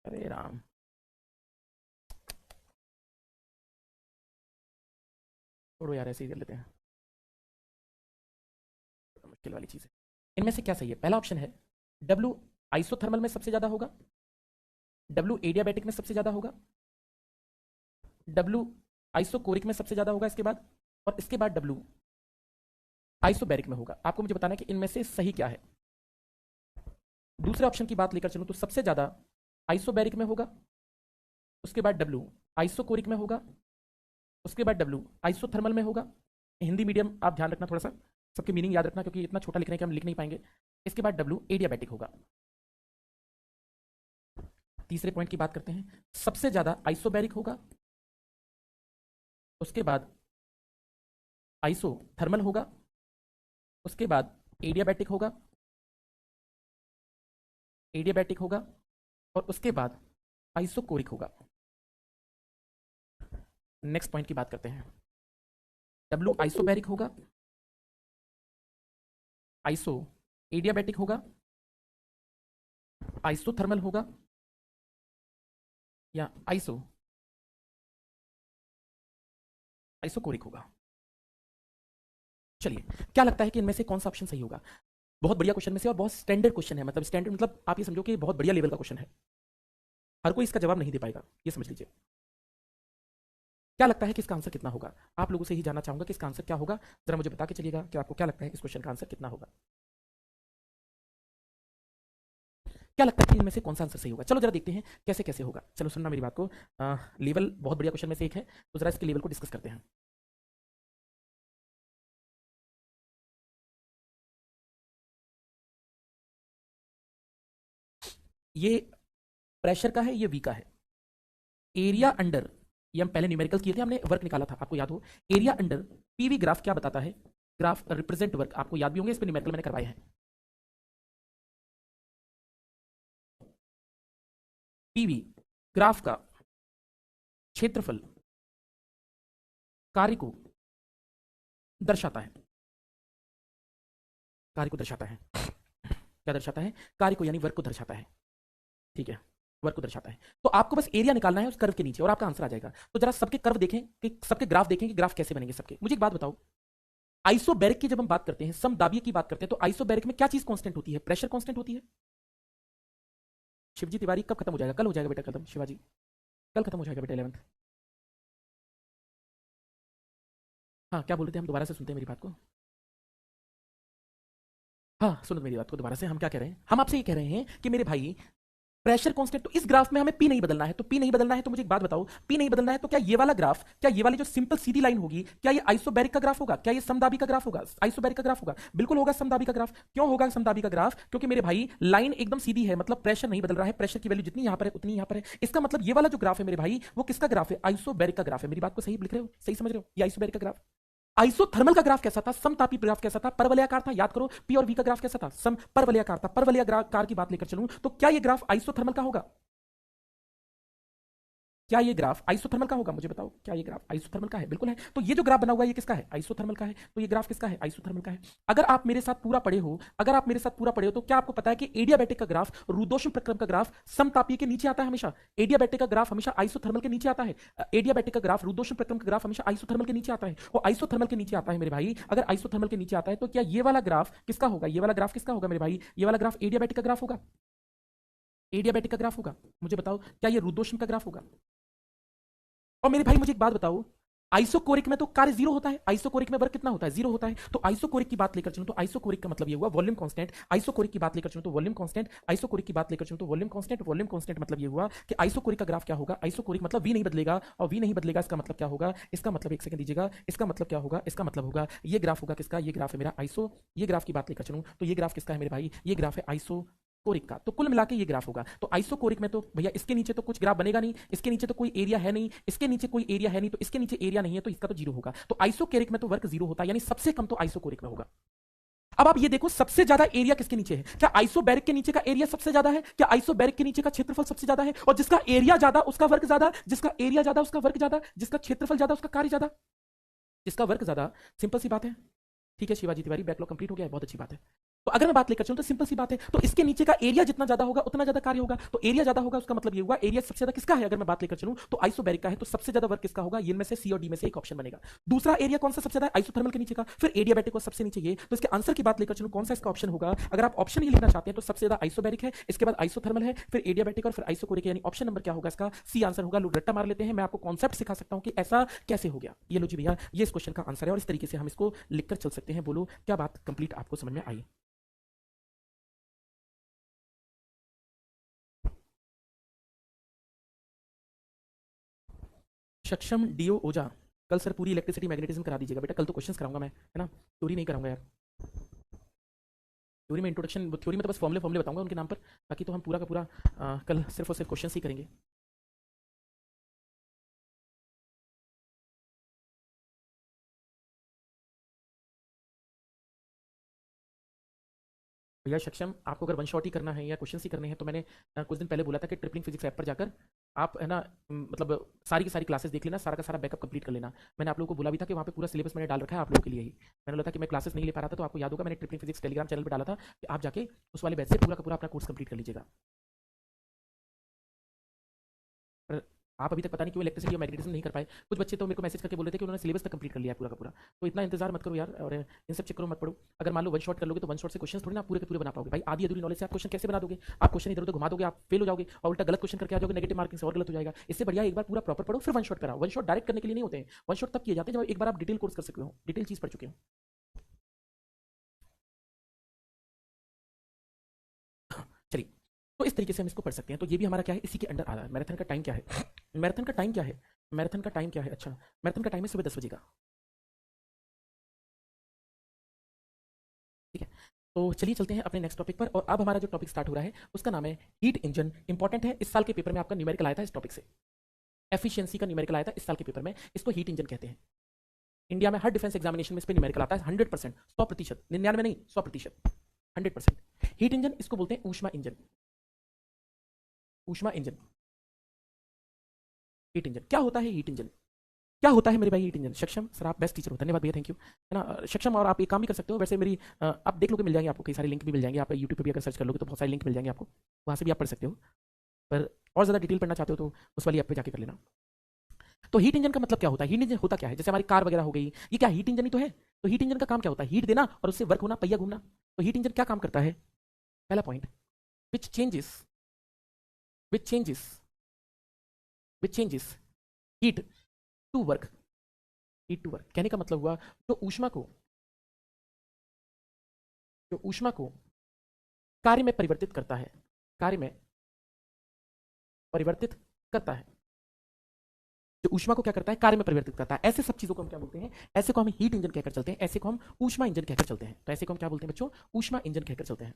अरे राम, छोड़ो यार, ऐसे ही कर लेते हैं, मुश्किल वाली चीज है। इनमें से क्या सही है? पहला ऑप्शन है डब्ल्यू आइसोथर्मल में सबसे ज्यादा होगा, डब्ल्यू एडियाबैटिक में सबसे ज्यादा होगा, डब्ल्यू आइसोकोरिक में सबसे ज्यादा होगा इसके बाद, और इसके बाद डब्ल्यू आइसोबैरिक में होगा। आपको मुझे बताना है कि इनमें से सही क्या है। दूसरे ऑप्शन की बात लेकर चलूं तो सबसे ज्यादा आइसोबैरिक में होगा, उसके बाद डब्ल्यू आइसोकोरिक में होगा, उसके बाद डब्ल्यू आइसोथर्मल में होगा। हिंदी मीडियम आप ध्यान रखना, थोड़ा सा सबके मीनिंग याद रखना, क्योंकि इतना छोटा लिख रहे हैं कि हम लिख नहीं पाएंगे। इसके बाद डब्ल्यू एडियाबैटिक होगा। तीसरे पॉइंट की बात करते हैं, सबसे ज्यादा आइसोबैरिक होगा, उसके बाद आइसोथर्मल होगा, उसके बाद एडियाबैटिक होगा, एडियाबैटिक होगा, और उसके बाद आइसोकोरिक होगा। नेक्स्ट पॉइंट की बात करते हैं, डब्ल्यू आइसोबैरिक होगा, आइसो एडियाबैटिक होगा, आइसोथर्मल होगा, या आइसोकोरिक होगा। चलिए, क्या लगता है कि इनमें से कौन सा ऑप्शन सही होगा? बहुत बढ़िया क्वेश्चन में से, और बहुत स्टैंडर्ड क्वेश्चन है। मतलब स्टैंडर्ड मतलब आप ये समझो कि बहुत बढ़िया लेवल का क्वेश्चन है। हर कोई इसका जवाब नहीं दे पाएगा, ये समझ लीजिए। क्या लगता है कि इसका आंसर कितना होगा? आप लोगों से ही जानना चाहूंगा कि इसका आंसर क्या होगा। जरा मुझे बता के चलिएगा कि आपको क्या लगता है इस क्वेश्चन का आंसर कितना होगा। क्या लगता है कि इनमें से कौन सा आंसर सही होगा? चलो जरा देखते हैं कैसे कैसे होगा। चलो सुनना मेरी बात को। लेवल बहुत बढ़िया क्वेश्चन में से एक है, तो जरा इसके लेवल को डिस्कस करते हैं। ये प्रेशर का है, ये वी का है। एरिया अंडर, ये हम पहले न्यूमेरिकल किए थे, हमने वर्क निकाला था, आपको याद हो। एरिया अंडर पीवी ग्राफ क्या बताता है? ग्राफ रिप्रेजेंट वर्क, आपको याद भी होंगे, इस पर न्यूमेरिकल मैंने करवाए हैं। पीवी ग्राफ का क्षेत्रफल कार्य को दर्शाता है। कार्य को दर्शाता है। क्या दर्शाता है? कार्य को, यानी वर्क को दर्शाता है। ठीक है, वर्क को दर्शाता है। तो आपको बस एरिया निकालना है उस कर्व के नीचे, और आपका आंसर आ जाएगा। तो जरा सबके कर्व देखें, कि सबके ग्राफ देखें कि ग्राफ कैसे बनेंगे सबके। मुझे एक बात बताओ, आइसोबैरिक की जब हम बात करते हैं, समदाबीय की बात करते हैं, तो आइसोबैरिक में क्या चीज कांस्टेंट होती है? प्रेशर कांस्टेंट होती है। शिवजी तिवारी कब खत्म हो जाएगा? कल हो जाएगा बेटा खत्म, शिवाजी कल खत्म हो जाएगा बेटा 11th। हाँ, क्या बोल रहे थे? हम दोबारा से सुनते हैं मेरी बात को। हाँ, सुनो मेरी बात को दोबारा से। हम क्या कह रहे हैं? हम आपसे ये कह रहे हैं कि मेरे भाई प्रेशर कांस्टेंट, तो इस ग्राफ में हमें पी नहीं बदलना है। तो पी नहीं बदलना है तो मुझे एक बात बताओ, पी नहीं बदलना है तो क्या ये वाला ग्राफ, क्या ये वाली जो सिंपल सीधी लाइन होगी, क्या ये आइसोबैरिक का ग्राफ होगा? क्या ये समदाबी का ग्राफ होगा? आइसोबैरिक का ग्राफ होगा? बिल्कुल होगा समदाबी का ग्राफ। क्यों होगा समदाबी का ग्राफ? क्योंकि मेरे भाई लाइन एकदम सीधी है, मतलब प्रेशर नहीं बदल रहा है। प्रेशर की वैल्यू जितनी यहां पर है उतनी यहां पर है। इसका मतलब ये वाला जो ग्राफ है मेरे भाई, वो किसका ग्राफ है? आइसोबैरिक का ग्राफ है। मेरी बात को सही लिख रहे हो? सही समझ रहे हो? ये आइसोबैरिक का ग्राफ। आइसोथर्मल का ग्राफ कैसा था? समतापी ग्राफ कैसा था? परवलयाकार था। याद करो, पी और वी का ग्राफ कैसा था? सम परवलयाकार था। परवलयाकार की बात लेकर चलूं तो क्या ये ग्राफ आइसोथर्मल का होगा? क्या ये ग्राफ आइसोथर्मल का होगा? मुझे बताओ, क्या ये ग्राफ आइसोथर्मल का है? बिल्कुल है। तो ये जो ग्राफ बना हुआ है ये किसका है? आइसोथर्मल का है। तो ये ग्राफ किसका है? आइसोथर्मल का है। अगर आप मेरे साथ पूरा पढ़े हो, अगर आप मेरे साथ पूरा पढ़े हो तो क्या आपको पता है कि एडियाबैटिक का ग्राफ, रुद्धोष्म प्रक्रम का ग्राफ समतापीय के नीचे आता है हमेशा। एडियाबैटिक का ग्राफ हमेशा आइसोथर्मल के नीचे आता है। एडियाबैटिक का ग्राफ, रुद्धोष्म प्रक्रम का ग्राफ हमेशा आइसोथर्मल के नीचे आता है। और आइसोथर्मल के नीचे आता है मेरे भाई, अगर आइसोथर्मल के नीचे आता है तो क्या ये वाला ग्राफ किसका होगा? ये वाला ग्राफ किसका होगा मेरे भाई? ये वाला ग्राफ एडियाबैटिक का ग्राफ होगा। एडियाबैटिक का ग्राफ होगा। मुझे बताओ, क्या ये रुद्धोष्म का ग्राफ होगा? और मेरे भाई मुझे एक बात बताओ, आइसोकोरिक में तो कार्य जीरो होता है, आइसोकोरिक में वर्क कितना होता है? जीरो होता है। तो आइसोकोरिक की बात लेकर चलूं तो आइसोकोरिक का मतलब ये हुआ वॉल्यूम कांस्टेंट। आइसोकोरिक की बात लेकर चलूं तो वॉल्यूम कांस्टेंट। आइसोकोरिक की बात लेकर चलूं तो वॉल्यूम कांस्टेंट। वॉल्यूम कांस्टेंट मतलब ये हुआ कि आइसोकोरिक का ग्राफ क्या होगा? आइसोकोरिक मतलब वी नहीं बदलेगा, और वी नहीं बदलेगा इसका मतलब क्या होगा? इसका मतलब, एक सेकंड दीजिएगा, इसका मतलब क्या होगा? इसका मतलब होगा ये ग्राफ होगा किसका? ये ग्राफ है मेरा आइसो। ये ग्राफ की बात लेकर चलूं तो ये ग्राफ किसका है मेरे भाई? ये ग्राफ है आइसो कोरिक का। तो कुल मिला के ये ग्राफ होगा। तो आइसोकोरिक में तो भैया इसके नीचे तो कुछ ग्राफ बनेगा नहीं, इसके नीचे तो कोई एरिया है नहीं, इसके नीचे कोई एरिया है नहीं, तो इसके नीचे एरिया नहीं है, तो इसका तो जीरो होगा। तो आइसोकोरिक में तो वर्क जीरो होता है, यानी सबसे कम तो आइसोकोरिक में होगा। अब आप ये देखो, सबसे ज्यादा एरिया किसके नीचे है? क्या आइसोबैरिक के नीचे का एरिया सबसे ज्यादा है? क्या आइसोबैरिक के नीचे का क्षेत्रफल सबसे ज्यादा है? और जिसका एरिया ज्यादा उसका वर्क ज्यादा, जिसका एरिया ज्यादा उसका वर्क ज्यादा, जिसका क्षेत्रफल ज्यादा उसका कार्य ज्यादा, जिसका वर्क ज्यादा। सिंपल सी बात है। ठीक है शिवाजी तिवारी, बैकलॉग कंप्लीट हो गया है, बहुत अच्छी बात है। तो अगर मैं बात लेकर चलूं तो सिंपल सी बात है, तो इसके नीचे का एरिया जितना ज्यादा होगा उतना ज्यादा कार्य होगा। तो एरिया ज्यादा होगा उसका मतलब ये हुआ एरिया सबसे ज्यादा किसका है? अगर मैं बात लेकर चलूं तो आइसोबैरिक का है, तो सबसे ज्यादा वर्क किसका होगा? ये में से सी और डी में से एक ऑप्शन बनेगा। दूसरा एरिया कौन सा सबसे ज्यादा? आइसोथर्मल के नीचे का। फिर एडियाबैटिक को सबसे नीचे ये, तो इसके आंसर की बात लेकर चलूं कौन सा इसका ऑप्शन होगा? अगर आप ऑप्शन ही लिखना चाहते हैं तो सबसे ज्यादा आइसोबैरिक है, इसके बाद आइसोथर्मल है, फिर एडियाबैटिक और फिर आइसोकोरिक, यानी ऑप्शन नंबर क्या होगा इसका? सी आंसर होगा। लोग रट्टा मार लेते हैं, मैं आपको कॉन्सेप्ट सिखा सकता हूं कि ऐसा कैसे हो गया। ये लो जी भैया, ये इस क्वेश्चन का आंसर है, और इस तरीके से हम इसको लिखकर चल सकते हैं। बोलो क्या बात कंप्लीट आपको समझ में आई? सक्षम डीओ ओझा, कल सर पूरी इलेक्ट्रिसिटी मैग्नेटिज्म करा दीजिएगा बेटा, कल तो क्वेश्चंस कराऊंगा मैं, है ना? थ्योरी नहीं कराऊंगा यार। थ्योरी में इंट्रोडक्शन, थ्योरी में तो बस फॉर्मुले फॉर्मुले बताऊंगा उनके नाम पर, बाकी तो हम पूरा का पूरा कल सिर्फ और सिर्फ क्वेश्चंस ही करेंगे। भैया सक्षम, आपको अगर वन शॉट ही करना है या क्वेश्चंस ही करने हैं तो मैंने कुछ दिन पहले बोला था कि ट्रिपलिंग फिजिक्स ऐप पर जाकर आप, है ना, मतलब सारी की सारी क्लासेस देख लेना, सारा का सारा बैकअप कंप्लीट कर लेना। मैंने आप लोगों को बोला भी था कि वहाँ पे पूरा सिलेबस मैंने डाल रखा है आप लोगों के लिए ही। मैंने बोला था कि मैं क्लासेस नहीं ले पा रहा था, तो आपको याद होगा मैंने ट्रिपलिंग फिजिक्स टेलीग्राम चैनल पर डाला था कि आप जाके उस वाले बैच से पूरा का पूरा अपना कोर्स कंप्लीट कर लीजिएगा। पर आप अभी तक पता नहीं क्यों इलेक्ट्रिसिटी और मैग्नेटिज्म नहीं कर पाए। कुछ बच्चे तो मेरे को मैसेज करके बोल रहे थे कि उन्होंने सिलेबस तक कंप्लीट कर लिया है पूरा का पूरा। तो इतना इंतजार मत करो यार, और इन सब चक्करों में मत पड़ो। अगर मान लो वन शॉट कर लोगे तो वन शॉट से क्वेश्चन थोड़ी ना आप पूरे के पूरे बना पाओगे भाई। आधी अधूरी नॉलेज से आप क्वेश्चन कैसे बना दोगे? आप क्वेश्चन इधर उधर घुमा दोगे, आप फेल हो जाओगे, और उल्टा गलत क्वेश्चन करके आ जाओगे, नेगेटिव मार्किंग से और गलत हो जाएगा। इससे बढ़िया एक बार पूरा प्रॉपर पढ़ो फिर वन शॉट कराओ। वन शॉट डायरेक्ट करने के लिए नहीं होते हैं, वन शॉट तब किए जाते हैं जब एक बार आप डिटेल कोर्स कर सकते हो, डिटेल चीज पढ़ चुके हो। चलिए, तो इस तरीके से हम इसको पढ़ सकते हैं। तो ये भी हमारा क्या है, इसी के अंडर आ रहा है। मैराथन का टाइम क्या है? मैराथन का टाइम क्या है? मैराथन का टाइम क्या है? अच्छा, मैराथन का टाइम है सुबह 10 बजे का। ठीक है, तो चलिए चलते हैं अपने नेक्स्ट टॉपिक पर। और अब हमारा जो टॉपिक स्टार्ट हो रहा है उसका नाम है हीट इंजन। इंपॉर्टेंट है, इस साल के पेपर में आपका न्यूमेरिकल आया था इस टॉपिक से। एफिशिएंसी का न्यूमेरिकल आया था इस साल के पेपर में, इसको हीट इंजन कहते हैं। इंडिया में हर डिफेंस एग्जामिनेशन में इस पर न्यूमेरिकल आता है 100%, 100%, 99 नहीं, 100%, 100%। हीट इंजन इसको बोलते हैं ऊष्मा इंजन। ऊष्मा इंजन, हीट इंजन क्या होता है? हीट इंजन क्या होता है मेरे भाई? Heat engine. सक्षम सर आप बेस्ट टीचर हो, धन्यवाद भैया, थैंक यू, है ना सक्षम। और आप एक काम भी कर सकते हो वैसे, मेरी आप देख लोगे, मिल जाएंगे आपको, कई सारे लिंक भी मिल जाएंगे। आप यूट्यूब पे भी अगर सर्च कर लोगे तो बहुत सारे लिंक मिल जाएंगे आपको, वहाँ से भी आप पढ़ सकते हो। पर और ज़्यादा डिटेल पढ़ना चाहते हो तो उस वाली ऐप पे जाके कर लेना। तो हीट इंजन का मतलब क्या होता है? हीट इंजन होता क्या है? जैसे हमारी कार वगैरह हो गई, ये क्या हीट इंजन ही तो है। तो हीट इंजन का काम क्या होता है? हीट देना और उससे वर्क होना, पहिया घूमना। तो हीट इंजन क्या काम करता है? पहला point, which changes, which changes, which changes heat to work. Heat to work कहने का मतलब हुआ जो ऊष्मा को, जो ऊष्मा को कार्य में परिवर्तित करता है, कार्य में परिवर्तित करता है, जो ऊष्मा को क्या करता है? कार्य में परिवर्तित करता है। ऐसे सब चीजों को हम क्या बोलते हैं? ऐसे को हम हीट इंजन कहकर चलते हैं, ऐसे को हम ऊष्मा इंजन कहकर चलते हैं। तो ऐसे को हम क्या बोलते हैं बच्चों? ऊष्मा इंजन कहकर चलते हैं।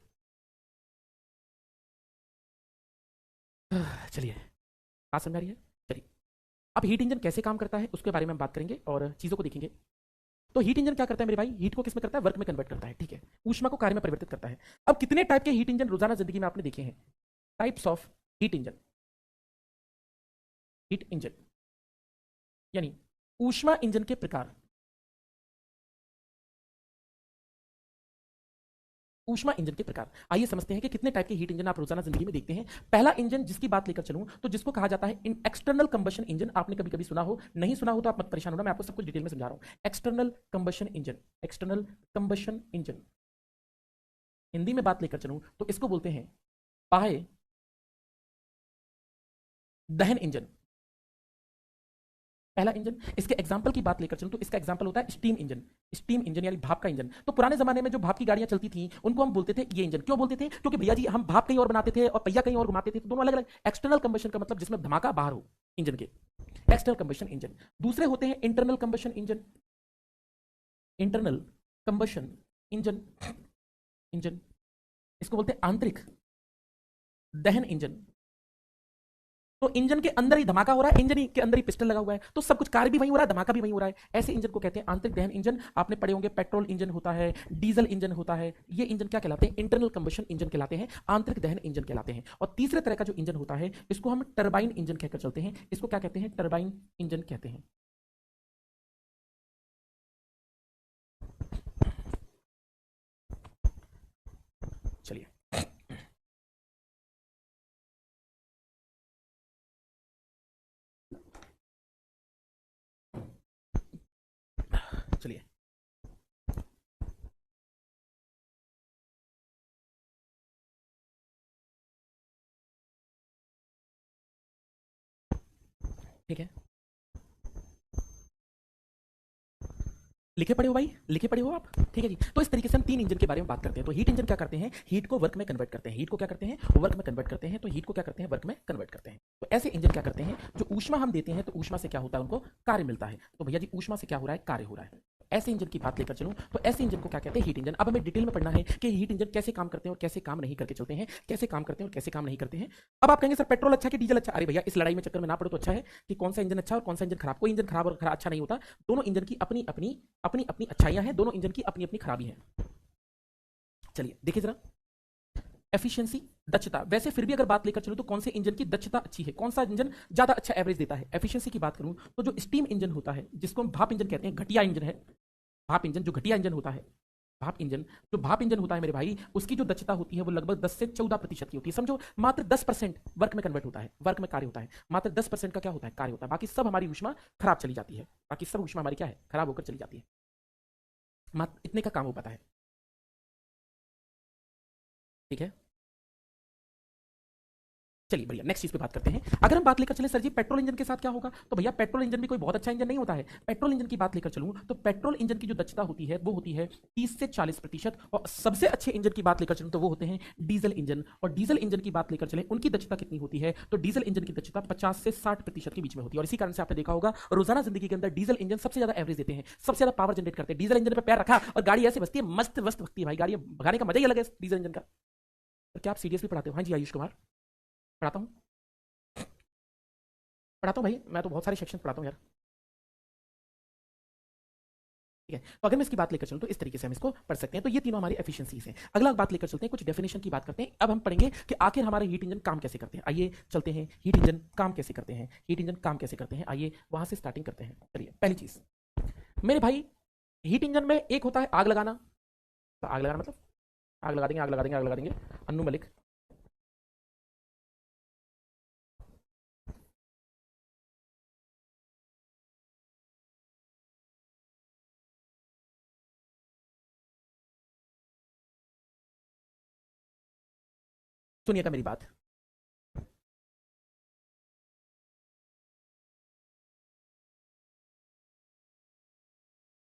चलिए, बात समझ आ रही है? चलिए, अब हीट इंजन कैसे काम करता है उसके बारे में हम बात करेंगे और चीजों को देखेंगे। तो हीट इंजन क्या करता है मेरे भाई? हीट को किस में करता है? वर्क में कन्वर्ट करता है, ठीक है। ऊष्मा को कार्य में परिवर्तित करता है। अब कितने टाइप के हीट इंजन रोजाना जिंदगी में आपने देखे हैं? Types of heat engine, heat engine यानी ऊष्मा इंजन के प्रकार। ऊष्मा इंजन के प्रकार आइए समझते हैं कि कितने टाइप के हीट इंजन आप रोजाना जिंदगी में देखते हैं। पहला इंजन जिसकी बात लेकर चलूं तो जिसको कहा जाता है एक्सटर्नल कंबशन इंजन। आपने कभी कभी सुना हो, नहीं सुना हो तो आप मत परेशान होना, मैं आपको सब कुछ डिटेल में समझा रहा हूं। External combustion engine, external combustion engine Hindi में बात लेकर चलूं तो इसको बोलते हैं बाह्य दहन इंजन। पहला इंजन। इसके एग्जांपल की बात लेकर चलूं तो इसका एग्जांपल होता है स्टीम इंजन। स्टीम इंजन यानी भाप का इंजन। तो पुराने जमाने में जो भाप की गाड़ियां चलती थी उनको हम बोलते थे ये इंजन। क्यों बोलते थे? क्योंकि भैया जी हम भाप कहीं और बनाते थे और पहिया कहीं और घुमाते थे, तो दोनों अलग अलग। एक्सटर्नल कंबशन का मतलब जिसमें धमाका बाहर हो इंजन के, एक्सटर्नल कंबशन इंजन। दूसरे होते हैं internal combustion engine. Internal combustion engine, engine इसको बोलते हैं आंतरिक दहन इंजन। तो इंजन के अंदर ही धमाका हो रहा है, इंजन के अंदर ही पिस्टन लगा हुआ है, तो सब कुछ कार्य भी वहीं हो रहा है, धमाका भी वहीं हो रहा है। ऐसे इंजन को कहते हैं आंतरिक दहन इंजन। आपने पढ़े होंगे पेट्रोल इंजन होता है, डीजल इंजन होता है। ये इंजन क्या कहलाते हैं? इंटरनल कंबशन इंजन कहलाते हैं, आंतरिक दहन इंजन कहलाते हैं। और तीसरे तरह का जो इंजन होता है इसको हम टरबाइन इंजन कहकर चलते हैं। इसको क्या कहते हैं? टरबाइन इंजन कहते हैं। चलिए चलिए ठीक है, लिखे पड़े हो भाई, लिखे पड़े हो आप, ठीक है जी। तो इस तरीके से हम तीन इंजन के बारे में बात करते हैं। तो हीट इंजन क्या करते हैं? हीट को वर्क में कन्वर्ट करते हैं। हीट को क्या करते हैं? वर्क में कन्वर्ट करते हैं। तो हीट को क्या करते हैं? वर्क में कन्वर्ट करते हैं। तो ऐसे इंजन क्या करते हैं? जो ऊष्मा हम देते हैं तो ऊष्मा से क्या होता है? उनको कार्य मिलता है। तो भैया जी ऊष्मा से क्या हो रहा है? कार्य हो रहा है। ऐसे इंजन की बात लेकर चलूं तो ऐसे इंजन को क्या कहते हैं? Heat engine. अब हमें डिटेल में पढ़ना है कि हीट इंजन कैसे काम करते हैं और कैसे काम नहीं करके चलते हैं, कैसे काम करते हैं और कैसे काम नहीं करते हैं। अब आप कहेंगे सर पेट्रोल अच्छा कि डीजल अच्छा? अरे भैया इस लड़ाई में चक्कर में ना पड़ो तो अच्छा है कि कौन सा इंजन अच्छा और कौन सा इंजन खराब। कोई इंजन खराब और खराब अच्छा नहीं होता। दोनों इंजन की अपनी अपनी अपनी अपनी अच्छाइयां हैं, दोनों इंजन की अपनी अपनी खराबी है। चलिए देखिए जरा, एफिशिएंसी, दक्षता। वैसे फिर भी अगर बात लेकर चलूं तो कौन से इंजन की दक्षता अच्छी है, कौन सा इंजन ज्यादा अच्छा एवरेज देता है? एफिशिएंसी की बात करूं तो जो स्टीम इंजन होता है, जिसको हम भाप इंजन कहते हैं, घटिया इंजन है। भाप इंजन जो घटिया इंजन होता है, भाप इंजन जो भाप इंजन होता है मेरे भाई, उसकी जो दक्षता होती है वो लगभग 10 से 14% की होती है। समझो मात्र 10% वर्क में कन्वर्ट होता है, वर्क में कार्य होता है। मात्र 10% का क्या होता है? कार्य होता है। बाकी सब हमारी ऊष्मा खराब चली जाती है। बाकी सब ऊष्मा हमारी क्या है? खराब होकर चली जाती है। मात्र इतने का काम हो पाता है, ठीक है। चलिए बढ़िया, नेक्स्ट चीज पे बात करते हैं। अगर हम बात लेकर चले सर जी पेट्रोल इंजन के साथ क्या होगा, तो भैया पेट्रोल इंजन भी कोई बहुत अच्छा इंजन नहीं होता है। पेट्रोल इंजन की बात लेकर चलूं तो पेट्रोल इंजन की जो दक्षता होती है वो होती है 30 से 40%। और सबसे अच्छे इंजन की बात लेकर चलूं तो वो होते हैं डीजल इंजन। और डीजल इंजन की बात लेकर चले उनकी दक्षता कितनी होती है, तो डीजल इंजन की दक्षता 50 से 60% के बीच में होती है। और इसी कारण से आपने देखा होगा रोजाना जिंदगी के अंदर डीजल इंजन सबसे ज्यादा एवरेज देते हैं, सबसे ज्यादा पावर जनरेट करते हैं। डीजल इंजन पर पैर रखा और गाड़ी ऐसे बसती है, मस्त मस्त बसती है भाई। गाड़ी भगाने का मजा ही अलग है डीजल इंजन का। तो क्या आप सीरियसली पढ़ाते हो? हाँ जी आयुष कुमार, पढ़ाता हूँ, पढ़ाता हूँ भाई, मैं तो बहुत सारे सेक्शन पढ़ाता हूँ यार, ठीक है। तो अगर मैं इसकी बात लेकर चलूं तो इस तरीके से हम इसको पढ़ सकते हैं। तो ये तीनों हमारी एफिशिएंसीज हैं। अगला बात लेकर चलते हैं, कुछ डेफिनेशन की बात करते हैं। अब हम पढ़ेंगे कि आखिर हमारे हीट इंजन काम कैसे करते हैं। आइए चलते हैं, हीट इंजन काम कैसे करते हैं, हीट इंजन काम कैसे करते हैं, आइए वहां से स्टार्टिंग करते हैं। चलिए पहली चीज मेरे भाई, हीट इंजन में एक होता है आग लगाना। तो आग लगाना मतलब आग लगा देंगे, आग लगा देंगे, आग लगा देंगे। अन्नू मलिक, सुनिएगा मेरी बात।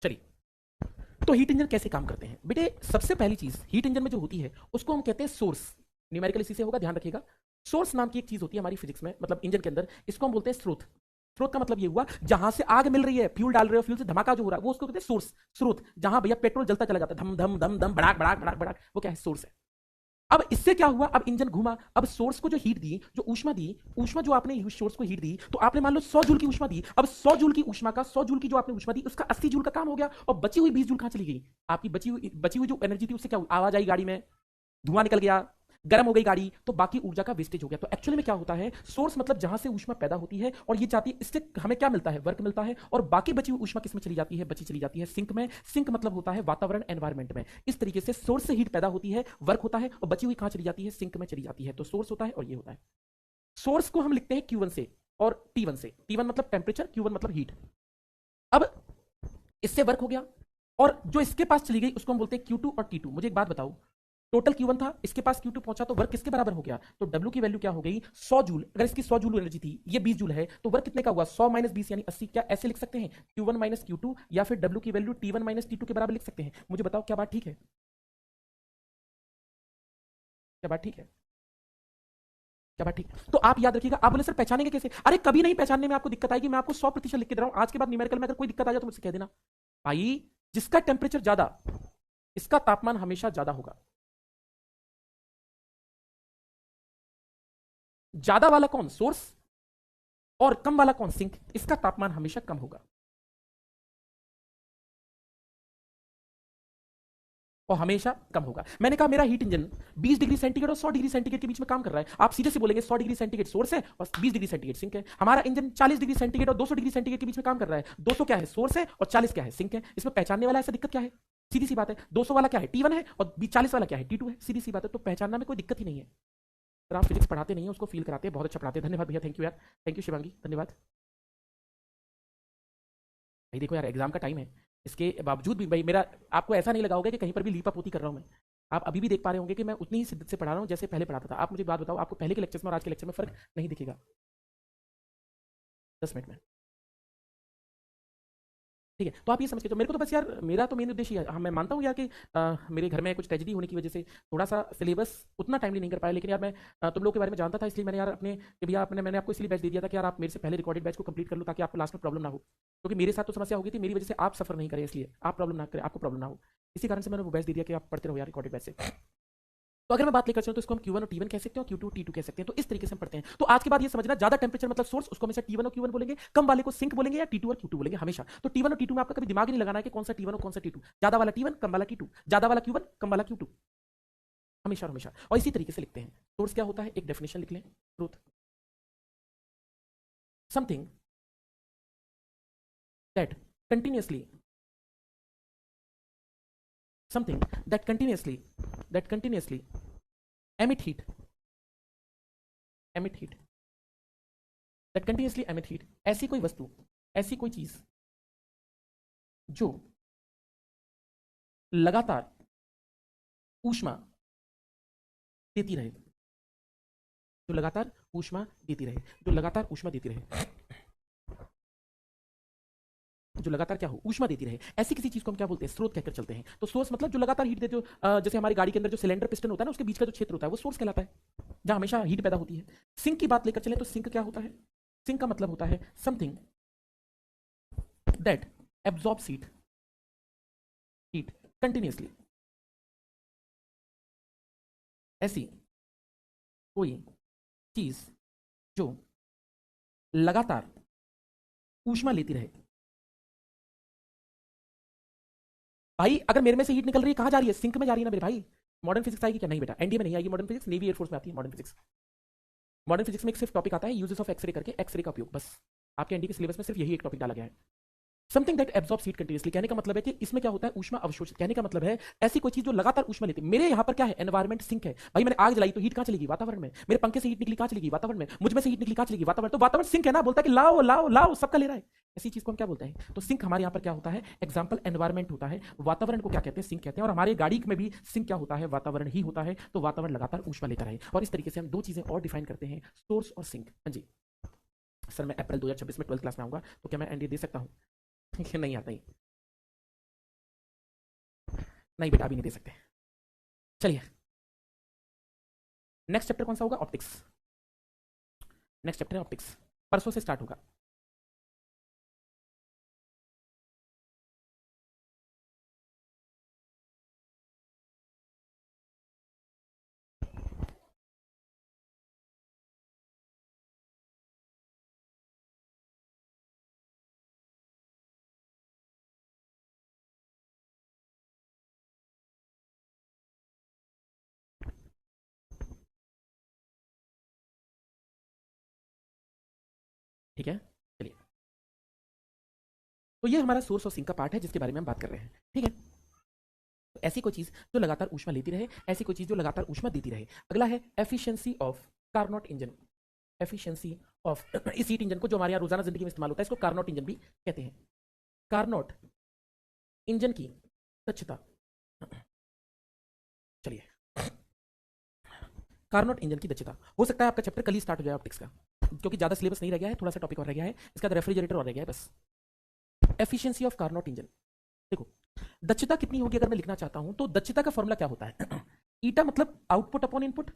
चलिए, तो हीट इंजन कैसे काम करते हैं बेटे? सबसे पहली चीज हीट इंजन में जो होती है उसको हम कहते हैं सोर्स। न्यूमेरिकल इसी से होगा, ध्यान रखिएगा। सोर्स नाम की एक चीज होती है हमारी फिजिक्स में, मतलब इंजन के अंदर, इसको हम बोलते हैं स्रोत। स्रोत का मतलब ये हुआ जहां से आग मिल रही है, फ्यूल डाल रहे हो, फ्यूल से धमाका जो हो रहा है वो उसको कहते हैं सोर्स, स्रोत। जहां भैया पेट्रोल जलता चला जाता है, धम धम धम धम, भड़ाक भड़ाक भड़ाक भड़ाक, वो क्या है? सोर्स है। अब इससे क्या हुआ? अब इंजन घूमा, अब सोर्स को जो हीट दी, जो ऊष्मा दी, ऊष्मा जो आपने सोर्स को हीट दी, तो आपने मान लो 100 जूल की ऊष्मा दी। अब 100 जूल की ऊष्मा का, 100 जूल की जो आपने ऊष्मा दी उसका 80 जूल का काम हो गया, और बची हुई 20 जूल कहां चली गई? आपकी बची हुई जो एनर्जी थी उससे क्या हुआ? आवाज आई गाड़ी में, धुआं निकल गया, गर्म हो गई गाड़ी तो बाकी ऊर्जा का वेस्टेज हो गया। तो एक्चुअली में क्या होता है, सोर्स मतलब जहां से ऊष्मा पैदा होती है और ये चाहती है, इससे हमें क्या मिलता है, वर्क मिलता है, और बाकी बची हुई ऊष्मा किसमें चली जाती है, बची चली जाती है सिंक में। सिंक मतलब होता है वातावरण, एनवायरमेंट में। इस तरीके से सोर्स से हीट पैदा होती है, वर्क होता है, और बची हुई कहां चली जाती है, सिंक में चली जाती है। तो सोर्स होता है और ये होता है। सोर्स को हम लिखते हैं Q1 से और T1 से। T1 मतलब टेम्परेचर, Q1 मतलब हीट। अब इससे वर्क हो गया और जो इसके पास चली गई उसको हम बोलते हैं Q2 और T2। मुझे एक बात बताओ, टोटल Q1 था, इसके पास Q2 पहुंचा, तो वर्क किसके बराबर हो गया, तो W की वैल्यू क्या हो गई, 100 जूल। अगर इसकी 100 जूल एनर्जी थी, ये 20 जूल है, तो वर्क कितने का हुआ, 100 माइनस 20 यानी 80। क्या ऐसे लिख सकते हैं, Q1 माइनस Q2, या फिर W की वैल्यू T1 माइनस T2 के बराबर लिख सकते हैं। मुझे बताओ क्या बात ठीक है, क्या बात ठीक है, क्या बात ठीक है। तो आप याद रखिएगा, आप बोले सर पहचानेंगे कैसे, अरे कभी नहीं पहचानने में आपको दिक्कत आएगी, मैं आपको 100% लिख के दे रहा हूं। आज के बाद न्यूमेरिकल में अगर कोई दिक्कत आ जाए तो मुझसे कह देना। भाई जिसका टेम्परेचर ज्यादा, इसका तापमान हमेशा ज्यादा होगा। ज्यादा वाला कौन, सोर्स, और कम वाला कौन, सिंक। इसका तापमान हमेशा कम होगा और हमेशा कम होगा। मैंने कहा मेरा हीट इंजन 20 डिग्री सेंटीग्रेड और 100 डिग्री सेंटीग्रेड के बीच में काम कर रहा है। आप सीधे से बोलेंगे 100 डिग्री सेंटीग्रेड सोर्स है और 20 डिग्री सेंटीग्रेड सिंक है। हमारा इंजन 40 डिग्री सेंटीग्रेड और 200 डिग्री सेंटीग्रेड के बीच में काम कर रहा है। 200 क्या है, सोर्स है, और 40 क्या है, सिंक है। इसमें पहचानने वाला ऐसा दिक्कत क्या है, सीधी सी बात है। 200 वाला क्या है, T1 है, और 40 वाला क्या है, T2 है। सीधी सी बात है, तो पहचानना में कोई दिक्कत ही नहीं है। सर आप फिजिक्स पढ़ाते नहीं है, उसको फील कराते हैं, बहुत अच्छा पढ़ाते हैं। धन्यवाद भैया, थैंक यू यार, थैंक यू शिवांगी, धन्यवाद। भाई देखो यार, एग्जाम का टाइम है, इसके बावजूद भी भाई मेरा, आपको ऐसा नहीं लगा होगा कि कहीं पर भी लीप अप होती कर रहा हूं मैं। आप अभी भी देख पा रहे होंगे कि मैं उतनी ही शिद्दत से पढ़ा रहा हूं जैसे पहले पढ़ाता था। आप मुझे बात बताओ, आपको पहले के लेक्चर्स में और आज के लेक्चर में फर्क नहीं दिखेगा? 10 मिनट में, ठीक है। तो आप ये समझ के, तो मेरे को तो बस यार, मेरा तो मेन उद्देश्य है, हाँ मैं मानता हूँ यार कि मेरे घर में कुछ ट्रेजेडी होने की वजह से थोड़ा सा सिलेबस उतना टाइमली नहीं कर पाया, लेकिन यार मैं तुम लोग के बारे में जानता था, इसलिए मैंने यार अपने कि भैया आपने, मैंने आपको इसलिए बैच दे दिया था कि यार आप मेरे से पहले रिकॉर्डेड बैच को कंप्लीट कर लो, ताकि आपको लास्ट में प्रॉब्लम ना हो। क्योंकि मेरे साथ तो समस्या होगी थी, मेरी वजह से आप सफर नहीं करें, इसलिए आप प्रॉब्लम ना करें, आपको प्रॉब्लम ना हो। इसी कारण से मैंने वो बैच दे दिया कि आप पढ़ते रहो यार रिकॉर्डेड बैच से। तो अगर मैं बात लेकर चलूं तो इसको हम Q1 और T1 कह सकते हैं और Q2 और T2 कह सकते हैं। तो इस तरीके से हम पढ़ते हैं। तो आज के बाद ये समझना, ज्यादा टेंपरेचर मतलब सोर्स, उसको हमेशा T1 और Q1 बोलेंगे, कम वाले को सिंक बोलेंगे या T2 और Q2 बोलेंगे हमेशा। तो T1 और T2 में आपका कभी दिमाग ही नहीं लगाना है कि कौन सा T1 और कौन सा T2। ज्यादा वाला T1, कम वाला T2, ज्यादा वाला Q1, कम वाला Q2, हमेशा और हमेशा। और इसी तरीके से लिखते हैं। सोर्स क्या होता है, एक डेफिनेशन लिख लें, truth, something that continuously, something that continuously emit heat, emit heat, that continuously emit heat। ऐसी कोई वस्तु, ऐसी कोई चीज जो लगातार ऊष्मा देती रहे, जो लगातार ऊष्मा देती रहे, जो लगातार ऊष्मा देती रहे, जो लगातार क्या हो, ऊष्मा देती रहे। ऐसी किसी चीज को हम क्या बोलते हैं, स्रोत कहकर चलते हैं। तो सोर्स मतलब जो लगातार हीट देते हो, जैसे हमारी गाड़ी के अंदर जो सिलेंडर पिस्टन होता है ना, उसके बीच का जो क्षेत्र होता है वो सोर्स कहलाता है, जहां हमेशा हीट पैदा होती है। सिंक की बात लेकर चले तो सिंक क्या होता है, सिंक का मतलब होता है something that absorbs heat, heat continuously. ऐसी कोई चीज जो लगातार ऊष्मा लेती रहे। भाई अगर मेरे में से हीट निकल रही है, कहां जा रही है, सिंक में जा रही है ना मेरे भाई। मॉडर्न फिजिक्स आएगी क्या, नहीं बेटा, एनडीए में नहीं आएगी मॉडर्न फिजिक्स, नेवी एयरफोर्स में आती है मॉडर्न फिजिक्स। मॉडर्न फिजिक्स में एक सिर्फ टॉपिक आता है यूजेस ऑफ एक्सरे करके, एक्सरे का उपयोग, बस। आपके एनडीए के सिलेबस में सिर्फ यही एक टॉपिक डाला गया है। Something that absorbs heat continuously, कहने का मतलब है कि इसमें क्या होता है, ऊष्मा अवशोषित। कहने का मतलब है ऐसी कोई चीज जो लगातार ऊष्मा लेती है। मेरे यहाँ पर क्या है, एनवायरमेंट सिंक है। भाई मैंने आग जलाई तो हीट कहां चलेगी, वातावरण में। मेरे पंखे से हीट निकली कहां चलेगी, वातावरण में। मुझ में से हीट निकली कहां चलेगी, वातावरण। तो वातावरण सिंक है ना, बोलता है कि लाओ लाओ लाओ, सबका ले रहा है। ऐसी चीज को हम क्या बोलते हैं, तो सिंक हमारे यहाँ पर क्या होता है, एग्जाम्पल एनवायरमेंट होता है। वातावरण को क्या कहते हैं, सिंक कहते हैं। और हमारे गाड़ी में भी सिंक क्या होता है, वातावरण ही होता है। तो वातावरण लगातार ऊष्मा लेता रहे। और इस तरीके से हम दो चीजें और डिफाइन करते हैं, सोर्स और सिंक। हाँ जी सर, मैं अप्रैल 2026 में 12th क्लास में आऊंगा, तो क्या मैं एनडीए दे सकता हूँ? नहीं आता ही, नहीं बेटा अभी नहीं दे सकते। चलिए, नेक्स्ट चैप्टर कौन सा होगा, ऑप्टिक्स। नेक्स्ट चैप्टर है ऑप्टिक्स, परसों से स्टार्ट होगा। ठीक है, चलिए। तो ये हमारा सोर्स और सिंक का पार्ट है जिसके बारे में हम बात कर रहे हैं, ठीक है। तो ऐसी कोई चीज जो लगातार ऊष्मा लेती रहे, ऐसी कोई चीज जो लगातार ऊष्मा देती रहे। अगला है efficiency of Carnot engine. Efficiency of इस हीट इंजन को जो हमारे यहाँ रोजाना जिंदगी में इस्तेमाल होता है, इसको कार्नोट इंजन भी कहते हैं। कार्नोट इंजन की दक्षता, चलिए, कार्नोट इंजन की दक्षता। हो सकता है आपका चैप्टर कल ही स्टार्ट हो जाए ऑप्टिक्स का, क्योंकि ज्यादा सिलेबस नहीं रह गया है, थोड़ा सा टॉपिक और रह गया है, इसका रेफ्रिजरेटर और रह गया है बस। एफिशिएंसी ऑफ कार्नोट इंजन, देखो दक्षता कितनी होगी अगर मैं लिखना चाहता हूं तो दक्षता का फॉर्मूला क्या होता है? ईटा मतलब आउटपुट अपॉन इनपुट,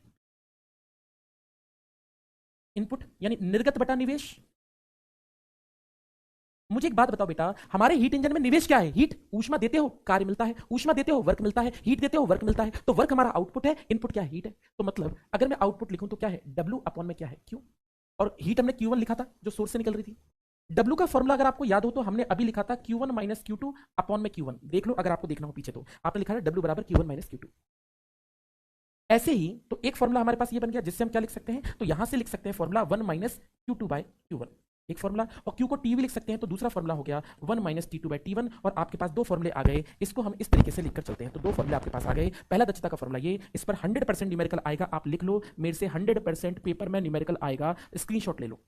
इनपुट यानी निर्गत बटा निवेश। मुझे एक बात बताओ बेटा, हमारे हीट इंजन में निवेश क्या है? हीट, ऊष्मा देते हो कार्य मिलता है, ऊष्मा देते हो वर्क मिलता है, हीट देते हो वर्क मिलता है, तो वर्क हमारा आउटपुट है, इनपुट क्या है? हीट है। तो मतलब अगर मैं आउटपुट लिखूं तो क्या है? डब्ल्यू अपॉन में क्या है? क्यू। और हीट हमने Q1 लिखा था जो सोर्स से निकल रही थी। डब्ल्यू का फॉर्मूला अगर आपको याद हो तो हमने अभी लिखा था Q1 माइनस Q2 अपॉन में Q1। देख लो अगर आपको देखना हो पीछे, तो आपने लिखा है डब्ल्यू बराबर Q1 माइनस Q2। ऐसे ही तो एक फॉर्मूला हमारे पास ये बन गया जिससे हम क्या लिख सकते हैं? तो यहां से लिख सकते हैं formula 1 minus Q2 bye Q1, एक फॉर्मूला। और Q को T भी लिख सकते हैं, तो दूसरा फॉर्मूला हो गया 1 माइनस T2 बाय T1। और आपके पास दो फॉर्मूले आ गए, इसको हम इस तरीके से लिखकर चलते हैं। तो दो फॉर्मूले आपके पास आ गए। पहला दक्षता का फॉर्मूला ये, इस पर 100% न्यूमेरिकल आएगा, आप लिख लो मेरे से 100% पेपर में न्यूमेरिकल आएगा, स्क्रीनशॉट ले लो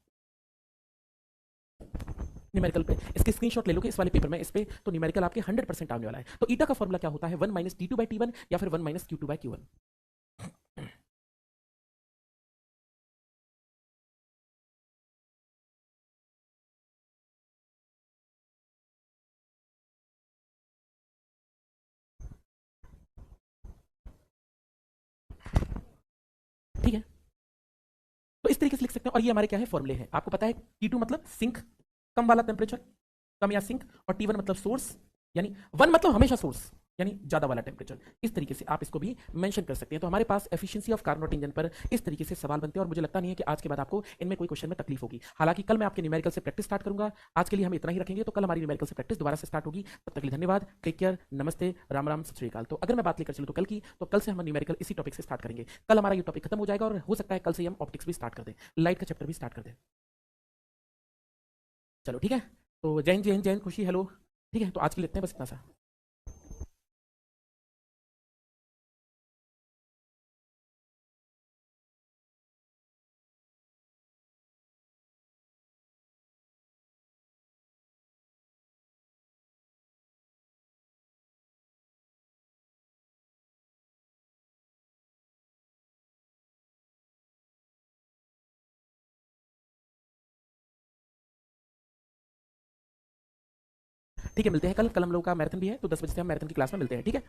न्यूमेरिकल पे, इसके स्क्रीनशॉट ले लो कि इस वाले पेपर में इस पे तो न्यूमेरिकल आपके 100% आने वाला है। तो ईटा का फॉर्मूला क्या होता है? 1 माइनस T2 बाय T1 या फिर 1 माइनस Q2 बाय Q1। ठीक है, तो इस तरीके से लिख सकते हैं। और ये हमारे क्या है? फॉर्मूले हैं। आपको पता है T2 मतलब सिंक, कम वाला टेम्परेचर, कम या सिंक, और T1 मतलब सोर्स, यानी 1 मतलब हमेशा सोर्स यानी ज्यादा वाला टेम्परेचर। इस तरीके से आप इसको भी मेंशन कर सकते हैं। तो हमारे पास एफिशिएंसी ऑफ कार्नोट इंजन पर इस तरीके से सवाल बनते हैं, और मुझे लगता नहीं है कि आज के बाद आपको इनमें कोई क्वेश्चन में तकलीफ होगी। हालांकि कल मैं आपके न्यूमेरिकल से प्रैक्टिस स्टार्ट करूंगा। आज के लिए हम इतना ही रखेंगे, तो कल हमारी न्यूमेरिकल से प्रैक्टिस दोबारा से स्टार्ट होगी। तब तक के लिए धन्यवाद, टेक केयर, नमस्ते, राम राम, सत श्री अकाल। तो अगर मैं बात लेकर चलूँ तो कल की, तो कल से हम न्यूमेरिकल इसी टॉपिक से स्टार्ट करेंगे। कल हमारा ये टॉपिक खत्म हो जाएगा, और हो सकता है कल से हम ऑप्टिक्स भी स्टार्ट कर दें, लाइट का चैप्टर भी स्टार्ट कर दें। चलो ठीक है, तो जय हिंद, जय हिंद, जय हिंद, खुशी, हेलो। ठीक है, तो आज के लिए इतने, बस इतना सा। ठीक है, मिलते हैं कल। कल हम लोग का मैराथन भी है, तो 10 बजे से हम मैराथन की क्लास में मिलते हैं, ठीक है।